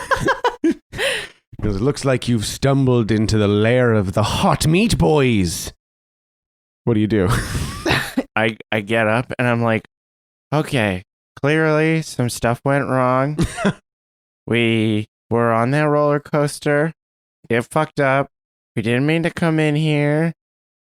Speaker 3: Because it looks like you've stumbled into the lair of the hot meat boys. What do you do?
Speaker 1: I get up and I'm like, okay, clearly some stuff went wrong. We were on that roller coaster. It fucked up. We didn't mean to come in here.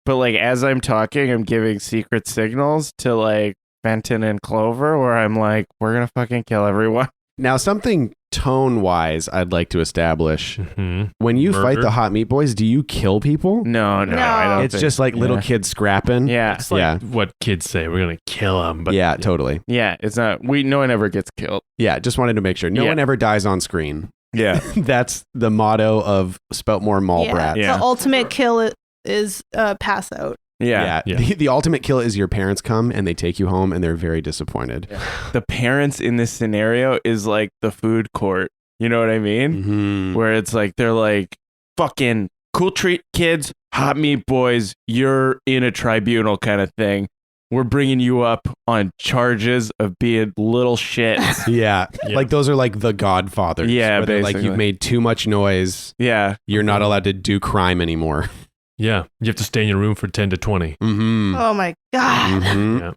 Speaker 1: But like as I'm talking, I'm giving secret signals to like Fenton and Clover where I'm like, we're gonna fucking kill everyone.
Speaker 3: Now, something tone-wise I'd like to establish.
Speaker 2: Mm-hmm.
Speaker 3: When you fight
Speaker 2: Murder?
Speaker 3: the hot meat boys, do you kill people?
Speaker 1: No, I
Speaker 5: No.
Speaker 1: don't
Speaker 3: It's
Speaker 1: think-
Speaker 3: just like little
Speaker 1: yeah.
Speaker 3: kids scrapping.
Speaker 1: Yeah.
Speaker 2: It's like what kids say. We're going to kill him. But
Speaker 3: Yeah, totally.
Speaker 1: Yeah, it's not no one ever gets killed.
Speaker 3: Yeah, just wanted to make sure. No
Speaker 1: Yeah.
Speaker 3: one ever dies on screen.
Speaker 1: Yeah.
Speaker 3: That's the motto of Spoutmore Mall
Speaker 5: Yeah.
Speaker 3: Brats.
Speaker 1: Yeah.
Speaker 5: The ultimate kill is pass out.
Speaker 1: Yeah.
Speaker 2: Yeah.
Speaker 3: The ultimate kill is your parents come and they take you home and they're very disappointed.
Speaker 1: The parents in this scenario is like the food court. You know what I mean?
Speaker 3: Mhm.
Speaker 1: Where it's like they're like fucking cool treat kids, hot meat boys, you're in a tribunal kind of thing. We're bringing you up on charges of being little shits.
Speaker 3: Yeah.
Speaker 2: Yeah.
Speaker 3: Like those are like the Godfathers.
Speaker 1: Yeah,
Speaker 3: where they're like
Speaker 1: basically.
Speaker 3: you've made too much noise.
Speaker 1: Yeah.
Speaker 3: You're not allowed to do crime anymore.
Speaker 2: Yeah. You have to stay in your room for 10 to 20.
Speaker 3: Mm-hmm.
Speaker 5: Oh my god.
Speaker 3: Mm-hmm.
Speaker 2: Yeah.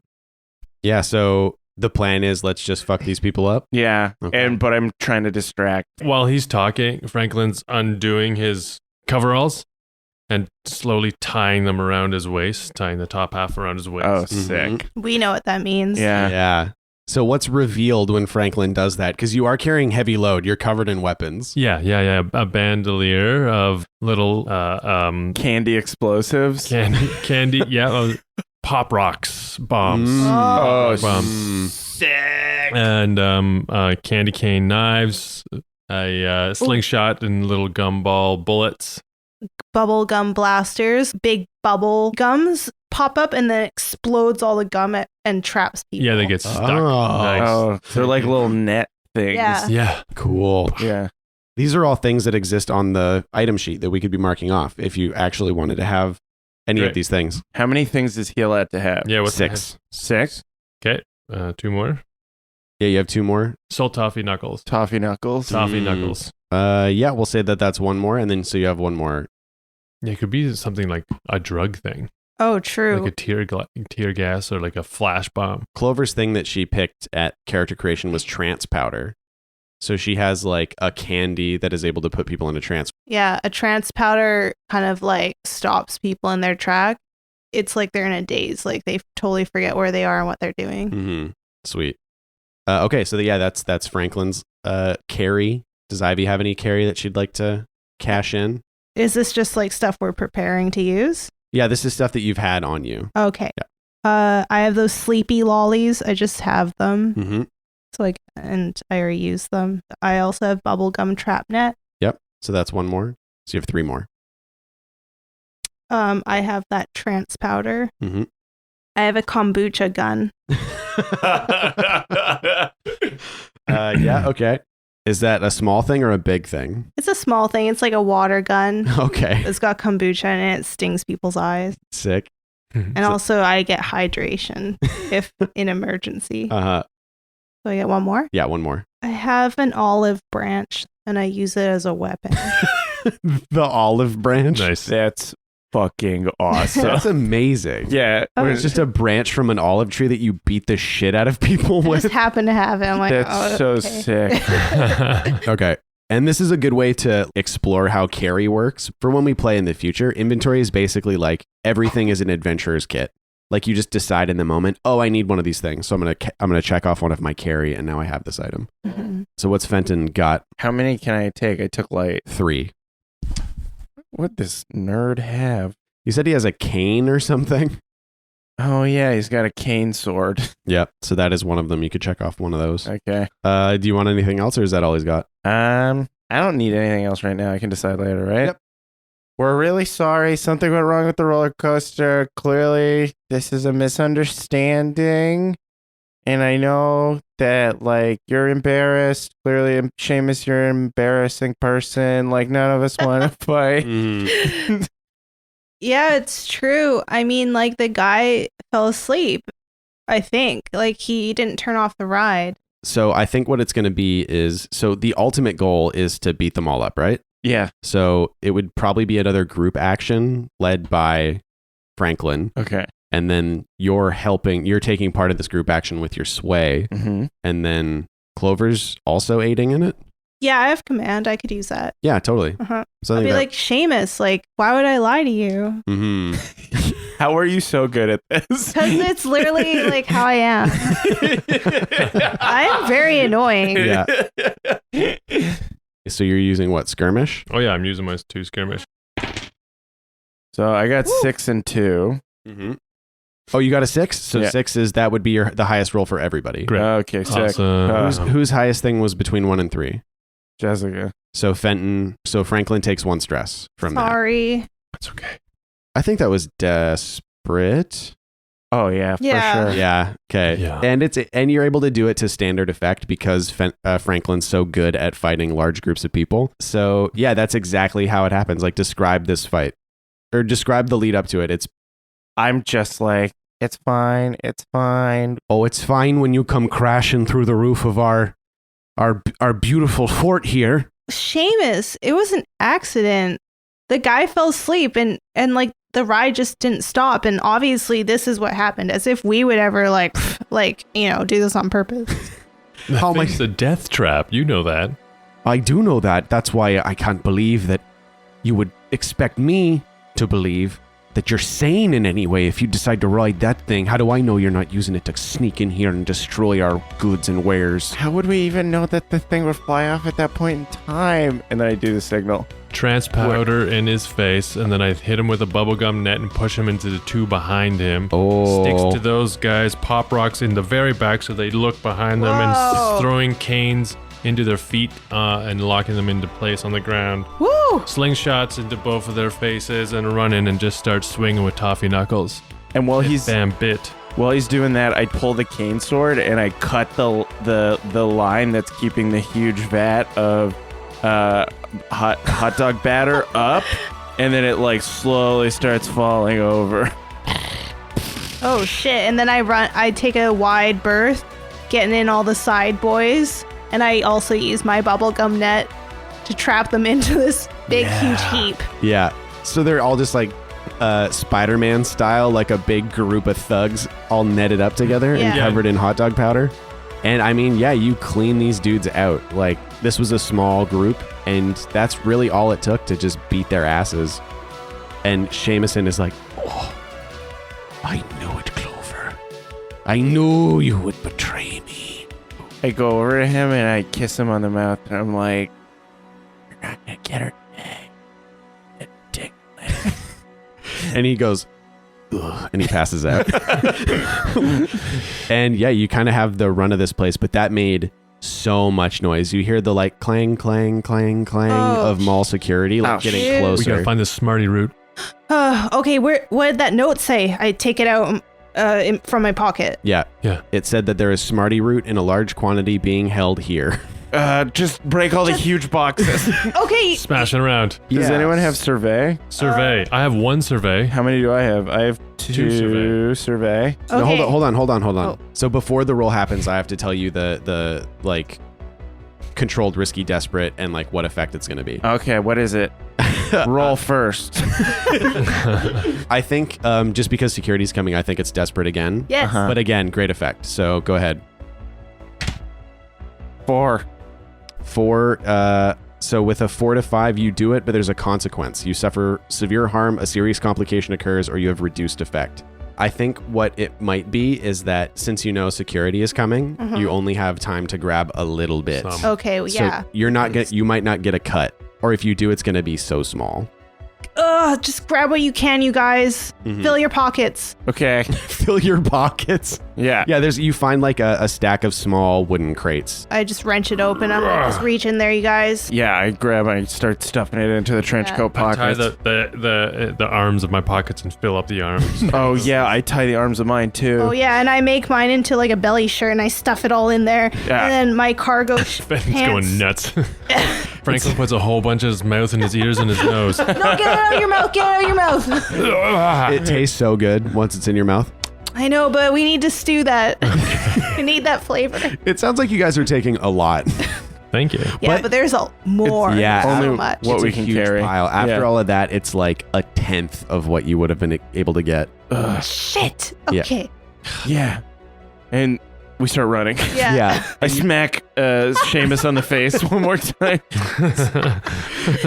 Speaker 3: Yeah, so the plan is let's just fuck these people up.
Speaker 1: Yeah.
Speaker 3: Okay.
Speaker 1: But I'm trying to distract.
Speaker 2: While he's talking, Franklin's undoing his coveralls and slowly tying them around his waist, tying the top half around his waist.
Speaker 1: Oh,
Speaker 3: Mhm.
Speaker 1: sick.
Speaker 5: We know what that means.
Speaker 1: Yeah.
Speaker 3: Yeah. So what's revealed when Franklin does that? Because you are carrying heavy load. You're covered in weapons.
Speaker 2: Yeah. A bandolier of little
Speaker 1: Candy explosives.
Speaker 2: candy, pop rocks, bombs,
Speaker 1: Oh,
Speaker 2: bombs.
Speaker 1: sick.
Speaker 2: and candy cane knives, a slingshot, and little gumball bullets.
Speaker 5: Bubble gum blasters, big bubble gums pop up and then explodes all the gum and traps people.
Speaker 2: Yeah, they get stuck.
Speaker 3: Oh.
Speaker 2: Nice.
Speaker 1: Oh, they're like little net things.
Speaker 5: Yeah.
Speaker 2: Yeah.
Speaker 3: Cool.
Speaker 1: Yeah.
Speaker 3: These are all things that exist on the item sheet that we could be marking off if you actually wanted to have any of
Speaker 2: Right.
Speaker 3: these things.
Speaker 1: How many things is he allowed to have?
Speaker 2: Yeah. What's
Speaker 3: 6.
Speaker 1: 6?
Speaker 2: Okay. 2 more.
Speaker 3: Yeah, you have 2 more.
Speaker 2: Salt toffee knuckles.
Speaker 1: Toffee knuckles.
Speaker 2: Toffee
Speaker 3: Mm.
Speaker 2: knuckles.
Speaker 3: Yeah, we'll say that that's 1 more, and then so you have 1 more.
Speaker 2: Yeah, it could be something like a drug thing,
Speaker 5: Oh, true.
Speaker 2: like a tear gas or like a flash bomb.
Speaker 3: Clover's thing that she picked at character creation was trance powder. So she has like a candy that is able to put people in a trance.
Speaker 5: Yeah, a trance powder kind of like stops people in their track. It's like they're in a daze. Like they totally forget where they are and what they're doing.
Speaker 3: Mm-hmm. Sweet. Okay, so yeah, that's Franklin's carry. Does Ivy have any carry that she'd like to cash in?
Speaker 5: Is this just like stuff we're preparing to use?
Speaker 3: Yeah, this is stuff that you've had on you.
Speaker 5: Okay. I have those sleepy lollies. I just have them.
Speaker 3: Mm-hmm.
Speaker 5: So like, and I already use them. I also have bubblegum trap net.
Speaker 3: Yep. So that's 1 more. So you have 3 more.
Speaker 5: I have that trance powder.
Speaker 3: Mm-hmm.
Speaker 5: I have a kombucha gun.
Speaker 3: Yeah. Okay. Is that a small thing or a big thing?
Speaker 5: It's a small thing. It's like a water gun.
Speaker 3: Okay.
Speaker 5: It's got kombucha in it. It stings people's eyes.
Speaker 3: Sick.
Speaker 5: And also I get hydration if in emergency.
Speaker 3: Uh-huh.
Speaker 5: So I get 1 more.
Speaker 3: Yeah, 1 more.
Speaker 5: I have an olive branch and I use it as a weapon.
Speaker 3: The olive branch.
Speaker 2: Nice.
Speaker 1: That's fucking awesome.
Speaker 3: That's amazing.
Speaker 1: Yeah.
Speaker 5: Oh,
Speaker 3: It's just a branch from an olive tree that you beat the shit out of people
Speaker 5: I
Speaker 3: with.
Speaker 5: just happen to have it. I'm like,
Speaker 1: That's so
Speaker 5: okay.
Speaker 1: sick.
Speaker 3: Okay. And this is a good way to explore how carry works for when we play in the future. Inventory is basically like everything is an adventurer's kit. Like you just decide in the moment, oh, I need one of these things. So I'm gonna check off one of my carry, and now I have this item.
Speaker 5: Mhm.
Speaker 3: So what's Fenton got?
Speaker 1: How many can I take? I took like
Speaker 3: 3.
Speaker 1: what this nerd have?
Speaker 3: You said he has a cane or something?
Speaker 1: Oh yeah, he's got a cane sword.
Speaker 3: Yep. So that is one of them. You could check off one of those.
Speaker 1: Okay.
Speaker 3: Do you want anything else, or is that all he's got?
Speaker 1: I don't need anything else right now. I can decide later, right?
Speaker 3: Yep.
Speaker 1: We're really sorry. Something went wrong with the roller coaster. Clearly, this is a misunderstanding. And I know that, like, you're embarrassed. Clearly, Seamus, you're an embarrassing person. Like, none of us want to fight.
Speaker 5: Yeah, it's true. I mean, like, the guy fell asleep, I think. Like, he didn't turn off the ride.
Speaker 3: So I think what it's going to be is, so the ultimate goal is to beat them all up, right?
Speaker 1: Yeah.
Speaker 3: So it would probably be another group action led by Franklin.
Speaker 1: Okay.
Speaker 3: And then you're taking part of this group action with your sway.
Speaker 1: Mm-hmm.
Speaker 3: And then Clover's also aiding in it.
Speaker 5: Yeah, I have command. I could use that.
Speaker 3: Yeah, totally.
Speaker 5: Uh-huh.
Speaker 3: So I
Speaker 5: I'd
Speaker 3: think
Speaker 5: be
Speaker 3: that,
Speaker 5: like, Seamus, like, why would I lie to you?
Speaker 1: How are you so good at this?
Speaker 5: Because it's literally like how I am. I am very annoying.
Speaker 3: Yeah. So you're using what, skirmish?
Speaker 2: Oh yeah, I'm using my 2 skirmish.
Speaker 1: So I got
Speaker 5: Woo.
Speaker 1: 6 and 2.
Speaker 3: Mm-hmm. Oh, you got a 6? So
Speaker 1: Yeah.
Speaker 3: 6 is, that would be the highest roll for everybody.
Speaker 2: Great.
Speaker 1: Okay, sick.
Speaker 2: Awesome.
Speaker 3: Whose highest thing was between 1 and 3?
Speaker 1: Jessica.
Speaker 3: So Franklin takes 1 stress from that.
Speaker 5: Sorry.
Speaker 2: That's okay.
Speaker 3: I think that was desperate.
Speaker 1: Oh yeah, for
Speaker 5: Yeah.
Speaker 1: sure.
Speaker 3: Yeah. Okay.
Speaker 2: Yeah.
Speaker 3: And you're able to do it to standard effect because Franklin's so good at fighting large groups of people. So yeah, that's exactly how it happens. Like, describe this fight, or describe the lead up to it.
Speaker 1: I'm just like, it's fine. It's fine.
Speaker 3: Oh, it's fine when you come crashing through the roof of our beautiful fort here.
Speaker 5: Seamus, it was an accident. The guy fell asleep and like the ride just didn't stop. And obviously this is what happened, as if we would ever do this on purpose.
Speaker 3: Oh my-
Speaker 2: It's a death trap. You know that.
Speaker 3: I do know that. That's why I can't believe that you would expect me to believe that you're sane in any way if you decide to ride that thing. How do I know you're not using it to sneak in here and destroy our goods and wares?
Speaker 1: How would we even know that the thing would fly off at that point in time? And then I do the signal.
Speaker 2: Trance powder in his face, and then I hit him with a bubblegum net and push him into the 2 behind him.
Speaker 3: Oh.
Speaker 2: Sticks to those guys, pop rocks in the very back so they look behind them, and
Speaker 5: Whoa.
Speaker 2: throwing canes into their feet and locking them into place on the ground.
Speaker 5: Woo!
Speaker 2: Slingshots into both of their faces and run in and just start swinging with toffee knuckles.
Speaker 1: And while he's
Speaker 2: Bam bit.
Speaker 1: doing that, I pull the cane sword and I cut the line that's keeping the huge vat of hot dog batter up, and then it like slowly starts falling over.
Speaker 5: Oh shit. And then I take a wide berth, getting in all the side boys, and I also use my bubblegum net to trap them into this big huge heap.
Speaker 3: Yeah. So they're all just like Spider-Man style, like a big group of thugs all netted up together and
Speaker 5: Yeah.
Speaker 3: covered in hot dog powder. And I mean, yeah, you clean these dudes out. Like, this was a small group, and that's really all it took to just beat their asses. And Seamuson is like, oh, I knew it, Clover. I knew you would betray me.
Speaker 1: I go over to him and I kiss him on the mouth, and I'm like, "You're not gonna get her today, you dick."
Speaker 3: And he goes, ugh, and he passes out. And yeah, you kind of have the run of this place, but that made so much noise. You hear the like clang, clang, clang, clang
Speaker 5: Oh,
Speaker 3: of mall security like getting
Speaker 5: shit.
Speaker 2: We
Speaker 3: closer.
Speaker 2: gotta find this smarty route.
Speaker 5: Okay, what did that note say? I take it out from my pocket.
Speaker 3: Yeah.
Speaker 2: Yeah.
Speaker 3: It said that there is Smarty root in a large quantity being held here.
Speaker 1: Just break all the huge boxes.
Speaker 5: Okay.
Speaker 2: Smashing around.
Speaker 1: Does
Speaker 3: Yeah.
Speaker 1: anyone have survey?
Speaker 2: Survey. I have 1 survey.
Speaker 1: How many do I have? I have 2 survey.
Speaker 3: No,
Speaker 5: Okay.
Speaker 3: hold on.
Speaker 5: Oh.
Speaker 3: So before the roll happens, I have to tell you the like controlled, risky, desperate, and like what effect it's going to be.
Speaker 1: Okay, what is it? Roll first.
Speaker 3: I think just because security's coming, I think it's desperate again.
Speaker 5: Yes.
Speaker 1: Uh-huh.
Speaker 3: But again, great effect. So go ahead.
Speaker 1: 4.
Speaker 3: 4. So with a 4 to 5, you do it, but there's a consequence. You suffer severe harm, a serious complication occurs, or you have reduced effect. I think what it might be is that since you know security is coming, you only have time to grab a little bit.
Speaker 2: Some.
Speaker 5: Okay, well, yeah.
Speaker 3: So you're not you might not get a cut, or if you do, it's going to be so small.
Speaker 5: Ugh, just grab what you can, you guys.
Speaker 3: Mhm.
Speaker 5: Fill your pockets.
Speaker 1: Okay.
Speaker 3: Fill your pockets.
Speaker 1: Yeah.
Speaker 3: Yeah, you find like a stack of small wooden crates.
Speaker 5: I just wrench it open. I'm like, just reach in there, you guys.
Speaker 1: Yeah, I start stuffing it into the trench coat
Speaker 2: I tie
Speaker 1: pockets.
Speaker 2: the arms of my pockets and fill up the arms.
Speaker 1: Oh yeah, I tie the arms of mine too.
Speaker 5: Oh yeah, and I make mine into like a belly shirt and I stuff it all in there.
Speaker 1: Yeah.
Speaker 5: And then my cargo
Speaker 2: Fenton's
Speaker 5: pants.
Speaker 2: going nuts. Franklin puts a whole bunch of his mouth in his ears and his nose.
Speaker 5: No, get it out of your mouth. Get it out of your mouth.
Speaker 3: It tastes so good once it's in your mouth.
Speaker 5: I know, but we need to stew that. We need that flavor.
Speaker 3: It sounds like you guys are taking a lot.
Speaker 2: Thank you.
Speaker 5: Yeah, but there's a more.
Speaker 3: yeah,
Speaker 5: so
Speaker 1: only
Speaker 5: much.
Speaker 1: what
Speaker 3: It's
Speaker 1: we
Speaker 3: a
Speaker 1: can
Speaker 3: huge
Speaker 1: carry.
Speaker 3: pile. After
Speaker 1: Yeah.
Speaker 3: all of that, it's like a tenth of what you would have been able to get.
Speaker 5: Shit.
Speaker 3: Yeah.
Speaker 5: Okay.
Speaker 1: Yeah. And we start running.
Speaker 5: Yeah.
Speaker 3: Yeah.
Speaker 1: I smack Seamus on the face one more time.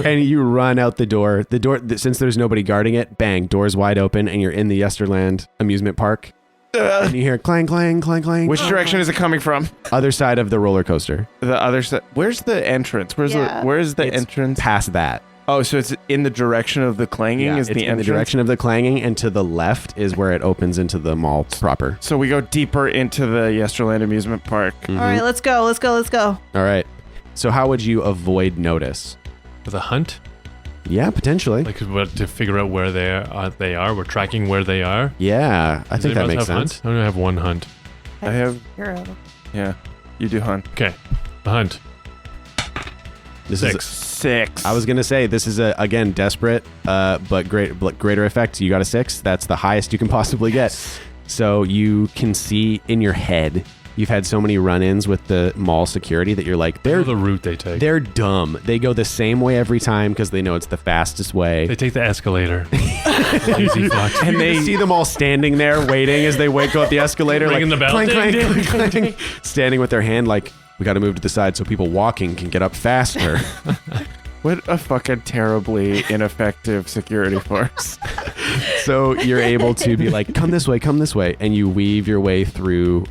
Speaker 3: And you run out the door. The door, since there's nobody guarding it, bang, door's wide open, and you're in the Yesterland amusement park. And you hear clang, clang, clang, clang.
Speaker 1: Which direction is it coming from?
Speaker 3: Other side of the roller coaster.
Speaker 1: The other side. Where's the entrance? Where's the
Speaker 3: It's
Speaker 1: entrance?
Speaker 3: Past that.
Speaker 1: Oh, so it's in the direction of the clanging
Speaker 3: Yeah,
Speaker 1: is
Speaker 3: it's
Speaker 1: the
Speaker 3: in
Speaker 1: entrance?
Speaker 3: the direction of the clanging, and to the left is where it opens into the mall proper.
Speaker 1: So we go deeper into the Yesterland amusement park.
Speaker 5: All right, let's go. Let's go. Let's go.
Speaker 3: All right. So how would you avoid notice?
Speaker 2: With a hunt?
Speaker 3: Yeah, potentially.
Speaker 2: Like what, to figure out where they are? We're tracking where they are?
Speaker 3: Yeah, I
Speaker 2: Does
Speaker 3: think that
Speaker 2: anyone
Speaker 3: makes
Speaker 2: else have
Speaker 3: sense.
Speaker 2: Hunt? I only have one hunt.
Speaker 1: I have,
Speaker 5: Hero.
Speaker 1: yeah, you do hunt.
Speaker 2: Okay. The hunt.
Speaker 3: This
Speaker 2: 6.
Speaker 1: 6.
Speaker 3: I was gonna say this is again desperate, but greater effect. You got a 6. That's the highest you can possibly get. So you can see in your head. You've had so many run-ins with the mall security that you're like,
Speaker 2: They're the route they take.
Speaker 3: they're dumb. They go the same way every time because they know it's the fastest way.
Speaker 2: They take the escalator. Lazy fucks.
Speaker 3: And they see them all standing there waiting as they go up the escalator,
Speaker 2: Ringing
Speaker 3: like
Speaker 2: the bell.
Speaker 3: clang,
Speaker 2: Ding,
Speaker 3: clang,
Speaker 2: ding,
Speaker 3: clang,
Speaker 2: ding,
Speaker 3: clang, standing with their hand like, we got to move to the side so people walking can get up faster.
Speaker 1: What a fucking terribly ineffective security force.
Speaker 3: So you're able to be like, come this way, and you weave your way through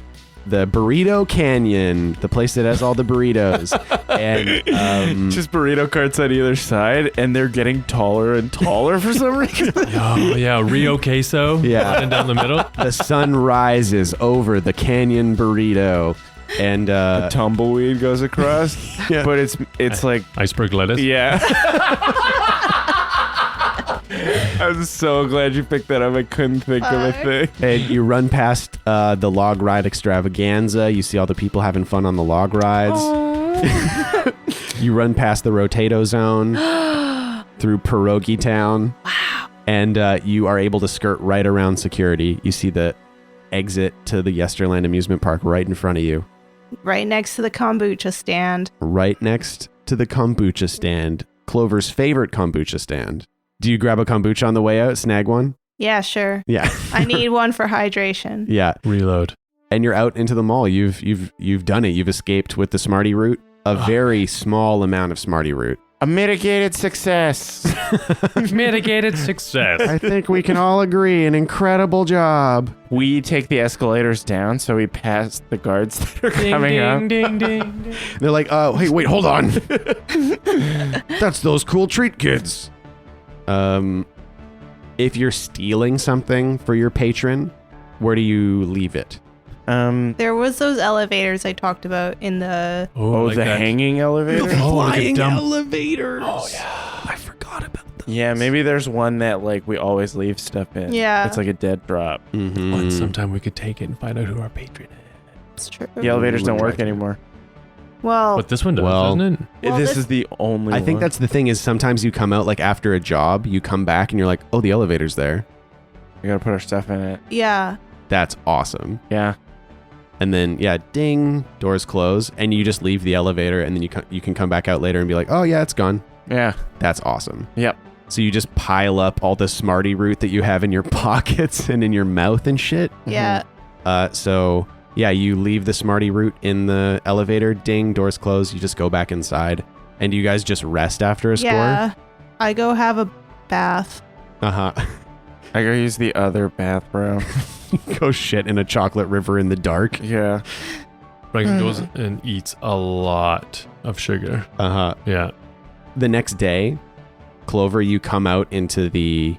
Speaker 3: the Burrito Canyon, the place that has all the burritos. And
Speaker 1: Just burrito carts on either side, and they're getting taller and taller for some reason.
Speaker 2: Oh, yeah. Rio Queso.
Speaker 3: Yeah.
Speaker 2: Running down the middle.
Speaker 3: the sun rises over the canyon burrito. And
Speaker 1: A tumbleweed goes across,
Speaker 3: Yeah.
Speaker 1: but it's like,
Speaker 2: Iceberg lettuce.
Speaker 1: yeah. I'm so glad you picked that up. I couldn't think of a thing.
Speaker 3: and you run past the log ride extravaganza. You see all the people having fun on the log rides. You run past the Rotato Zone through Pierogi Town. Wow. And you are able to skirt right around security. You see the exit to the Yesterland amusement park right in front of you.
Speaker 5: Right next to the kombucha stand.
Speaker 3: Right next to the kombucha stand. Clover's favorite kombucha stand. Do you grab a kombucha on the way out? Snag one?
Speaker 5: Yeah, sure.
Speaker 3: Yeah.
Speaker 5: I need one for hydration.
Speaker 3: Yeah.
Speaker 2: Reload.
Speaker 3: And you're out into the mall. You've done it. You've escaped with the Smarty route. A very small amount of Smarty route.
Speaker 1: A mitigated success.
Speaker 2: Mitigated success.
Speaker 3: I think we can all agree, an incredible job.
Speaker 1: We take the escalators down, so we pass the guards that are coming up.
Speaker 2: ding, ding, ding.
Speaker 3: They're like, hey, wait, hold on. That's those cool treat kids. If you're stealing something for your patron, where do you leave it?
Speaker 5: There was those elevators I talked about in the...
Speaker 1: Oh,
Speaker 2: like
Speaker 1: the
Speaker 2: that.
Speaker 1: hanging elevator?
Speaker 2: Oh, like a dumb.
Speaker 3: elevators. Oh, yeah. I forgot about that.
Speaker 1: Yeah, maybe there's one that like we always leave stuff in.
Speaker 5: Yeah.
Speaker 1: It's like a dead drop.
Speaker 3: Mm-hmm.
Speaker 2: Sometime we could take it and find out who our patron is.
Speaker 5: It's true.
Speaker 1: The elevators don't work anymore.
Speaker 5: Well,
Speaker 2: But this one does,
Speaker 3: Well-
Speaker 2: doesn't it?
Speaker 5: Well,
Speaker 1: this
Speaker 5: this-
Speaker 1: is the only
Speaker 3: I think
Speaker 1: one.
Speaker 3: that's the thing is sometimes you come out like after a job, you come back and you're like, oh, the elevator's there.
Speaker 1: We gotta put our stuff in it.
Speaker 5: yeah.
Speaker 3: That's awesome.
Speaker 1: Yeah.
Speaker 3: And then, yeah, ding, doors close, and you just leave the elevator, and then you can come back out later and be like, oh, yeah, it's gone.
Speaker 1: Yeah.
Speaker 3: That's awesome.
Speaker 1: Yep.
Speaker 3: So you just pile up all the Smartie root that you have in your pockets and in your mouth and shit.
Speaker 5: Yeah.
Speaker 3: So, yeah, you leave the Smartie root in the elevator, ding, doors close, you just go back inside. And you guys just rest after a score?
Speaker 5: Yeah. I go have a bath.
Speaker 3: Uh-huh.
Speaker 1: I go use the other bathroom.
Speaker 3: Go shit in a chocolate river in the dark.
Speaker 1: Yeah.
Speaker 2: Franklin goes and eats a lot of sugar.
Speaker 3: Uh-huh.
Speaker 2: Yeah.
Speaker 3: The next day, Clover, you come out into the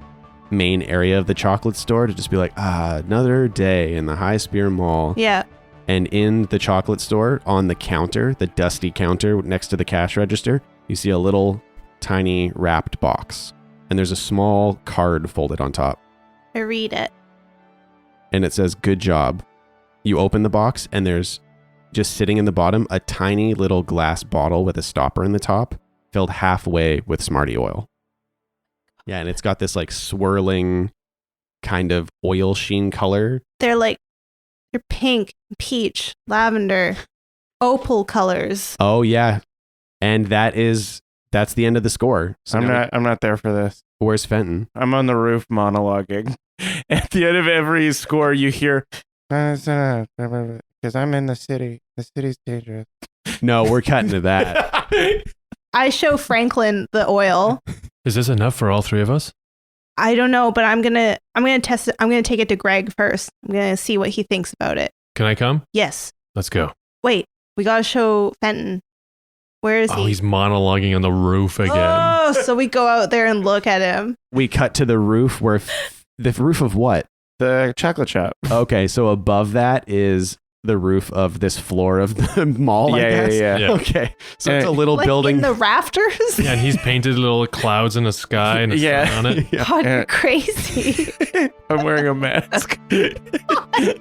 Speaker 3: main area of the chocolate store to just be like, another day in the Highspear Mall.
Speaker 5: Yeah.
Speaker 3: And in the chocolate store, on the counter, the dusty counter next to the cash register, you see a little tiny wrapped box. And there's a small card folded on top.
Speaker 5: I read it.
Speaker 3: And it says, good job. You open the box and there's just sitting in the bottom a tiny little glass bottle with a stopper in the top filled halfway with Smartie oil. Yeah, and it's got this like swirling kind of oil sheen color.
Speaker 5: They're pink, peach, lavender, opal colors.
Speaker 3: Oh yeah. And that's the end of the score. So
Speaker 1: I'm not there for this.
Speaker 3: Where's Fenton?
Speaker 1: I'm on the roof monologuing. At the end of every score, you hear, because I'm in the city. The city's dangerous.
Speaker 3: No, we're cutting to that.
Speaker 5: I show Franklin the oil.
Speaker 2: Is this enough for all three of us?
Speaker 5: I don't know, but I'm gonna test it. I'm gonna take it to Greg first. I'm gonna see what he thinks about it.
Speaker 2: Can I come?
Speaker 5: Yes.
Speaker 2: Let's go.
Speaker 5: Wait, we gotta show Fenton. Where is he?
Speaker 2: Oh, he's monologuing on the roof again.
Speaker 5: Oh, so we go out there and look at him.
Speaker 3: We cut to the roof where the roof of what?
Speaker 1: The chocolate shop.
Speaker 3: Okay, so above that is the roof of this floor of the mall, I guess?
Speaker 2: Yeah.
Speaker 3: Okay, so it's a little building.
Speaker 5: In the rafters?
Speaker 2: Yeah, and he's painted little clouds in the sky and a sun on it.
Speaker 3: Yeah.
Speaker 5: God, you're crazy.
Speaker 1: I'm wearing a mask.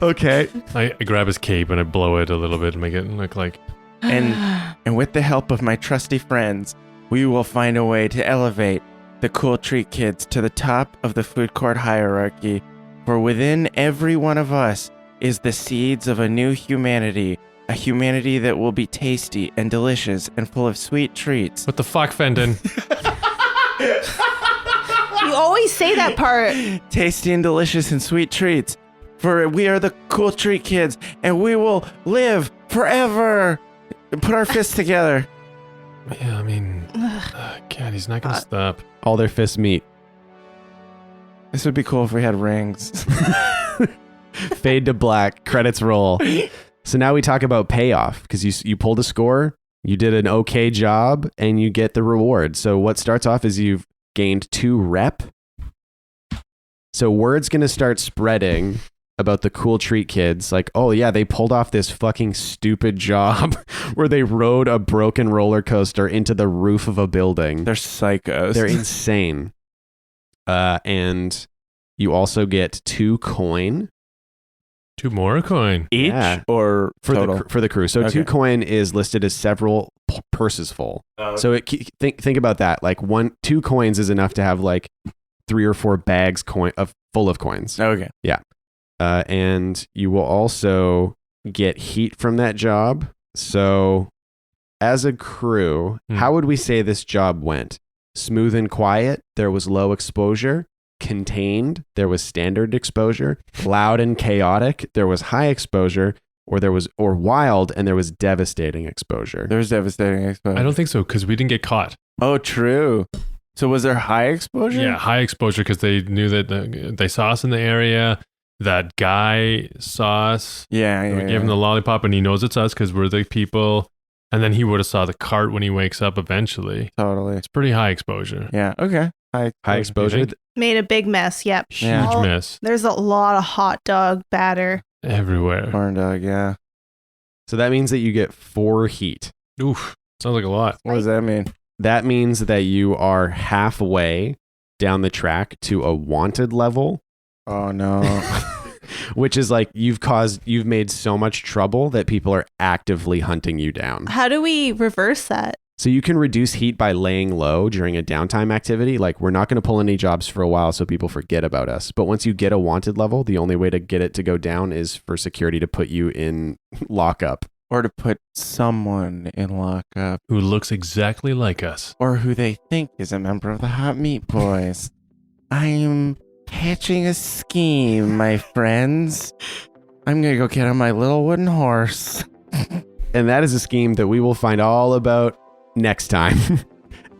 Speaker 3: Okay.
Speaker 2: I grab his cape and I blow it a little bit and make it look like...
Speaker 1: And with the help of my trusty friends, we will find a way to elevate the cool treat kids to the top of the food court hierarchy. For within every one of us is the seeds of a new humanity, a humanity that will be tasty and delicious and full of sweet treats.
Speaker 2: What the fuck, Fenton?
Speaker 5: You always say that part.
Speaker 1: Tasty and delicious and sweet treats. For we are the cool treat kids, and we will live forever. Put our fists together.
Speaker 2: Yeah, I mean... God, he's not going to stop.
Speaker 3: All their fists meet.
Speaker 1: This would be cool if we had rings.
Speaker 3: Fade to black. Credits roll. So now we talk about payoff because you pulled a score, you did an okay job, and you get the reward. So what starts off is you've gained 2 rep. So word's going to start spreading about the cool treat kids. Like, oh yeah, they pulled off this fucking stupid job where they rode a broken roller coaster into the roof of a building.
Speaker 1: They're psychos.
Speaker 3: They're insane. And you also get 2 coin.
Speaker 2: 2 more coin.
Speaker 1: Each
Speaker 3: Yeah.
Speaker 1: or
Speaker 3: For
Speaker 1: total?
Speaker 3: the crew. So
Speaker 1: Okay.
Speaker 3: 2 coin is listed as several purses full. So think about that. Like 2 coins is enough to have like 3 or 4 bags full of coins.
Speaker 1: Okay.
Speaker 3: And you will also get heat from that job. So as a crew, how would we say this job went? Smooth and quiet, there was low exposure. Contained, there was standard exposure. Loud and chaotic, there was high exposure. Or wild, and there was devastating exposure.
Speaker 1: There's devastating exposure.
Speaker 2: I don't think so, because we didn't get caught.
Speaker 1: Oh, true. So was there high exposure?
Speaker 2: Yeah, high exposure, because they knew that they saw us in the area. That guy saw us.
Speaker 1: Yeah.
Speaker 2: We gave him the lollipop, and he knows it's us because we're the people. And then he would have saw the cart when he wakes up eventually.
Speaker 1: Totally.
Speaker 2: It's pretty high exposure.
Speaker 1: Yeah. Okay.
Speaker 3: High exposure.
Speaker 2: think?
Speaker 5: Made a big mess. Yep.
Speaker 2: Huge
Speaker 1: Yeah.
Speaker 2: mess
Speaker 5: There's a lot of hot dog batter.
Speaker 2: everywhere.
Speaker 1: Corn dog. Yeah.
Speaker 3: So that means that you get 4 heat.
Speaker 2: Oof. Sounds like a lot.
Speaker 1: What does that mean?
Speaker 3: That means that you are halfway down the track to a wanted level.
Speaker 1: Oh no.
Speaker 3: Which is like you've made so much trouble that people are actively hunting you down.
Speaker 5: How do we reverse that?
Speaker 3: So you can reduce heat by laying low during a downtime activity. Like, we're not going to pull any jobs for a while so people forget about us. But once you get a wanted level, the only way to get it to go down is for security to put you in lockup.
Speaker 6: Or to put someone in lockup.
Speaker 2: Who looks exactly like us.
Speaker 6: Or who they think is a member of the Hot Meat Boys. I'm hatching a scheme, my friends. I'm going to go get on my little wooden horse.
Speaker 3: And that is a scheme that we will find all about next time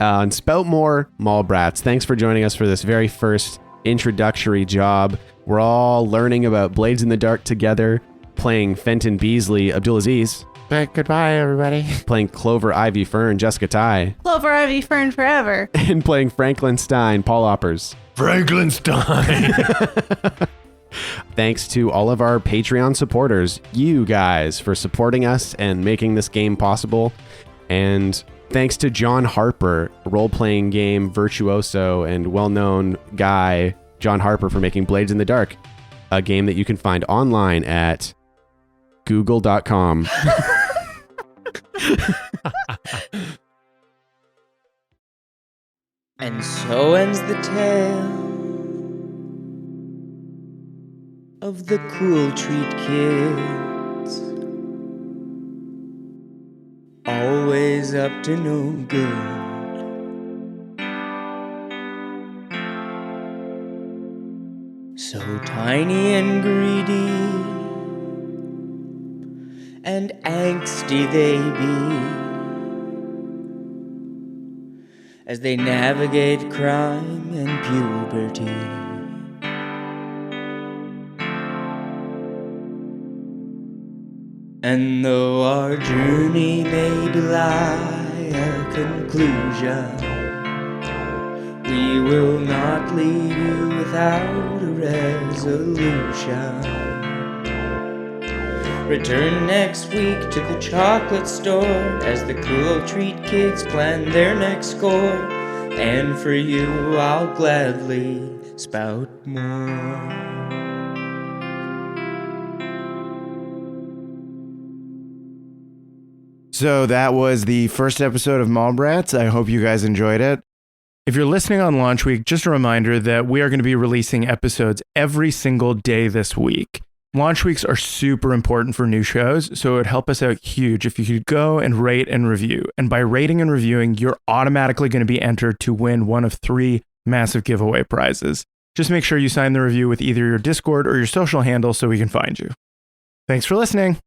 Speaker 3: on Spout More Mall Brats. Thanks for joining us for this very first introductory job. We're all learning about Blades in the Dark together, playing Fenton Beasley, Abdul Aziz.
Speaker 6: But goodbye, everybody.
Speaker 3: Playing Clover Ivy Fern, Jessica Ty.
Speaker 5: Clover Ivy Fern forever.
Speaker 3: And playing Franklin Stein, Paul Oppers.
Speaker 2: Frankenstein!
Speaker 3: Thanks to all of our Patreon supporters, you guys, for supporting us and making this game possible. And thanks to John Harper, role-playing game virtuoso and well-known guy, John Harper, for making Blades in the Dark, a game that you can find online at google.com.
Speaker 4: And so ends the tale of the Cool Treat Kids. Always up to no good. So tiny and greedy and angsty they be as they navigate crime and puberty. And though our journey may belie a conclusion, we will not leave you without a resolution. Return next week to the chocolate store as the Cool Treat Kids plan their next score. And for you, I'll gladly spout more.
Speaker 1: So that was the first episode of Mall Brats. I hope you guys enjoyed it. If you're listening on launch week, just a reminder that we are going to be releasing episodes every single day this week. Launch weeks are super important for new shows, so it would help us out huge if you could go and rate and review. And by rating and reviewing, you're automatically going to be entered to win one of 3 massive giveaway prizes. Just make sure you sign the review with either your Discord or your social handle so we can find you. Thanks for listening.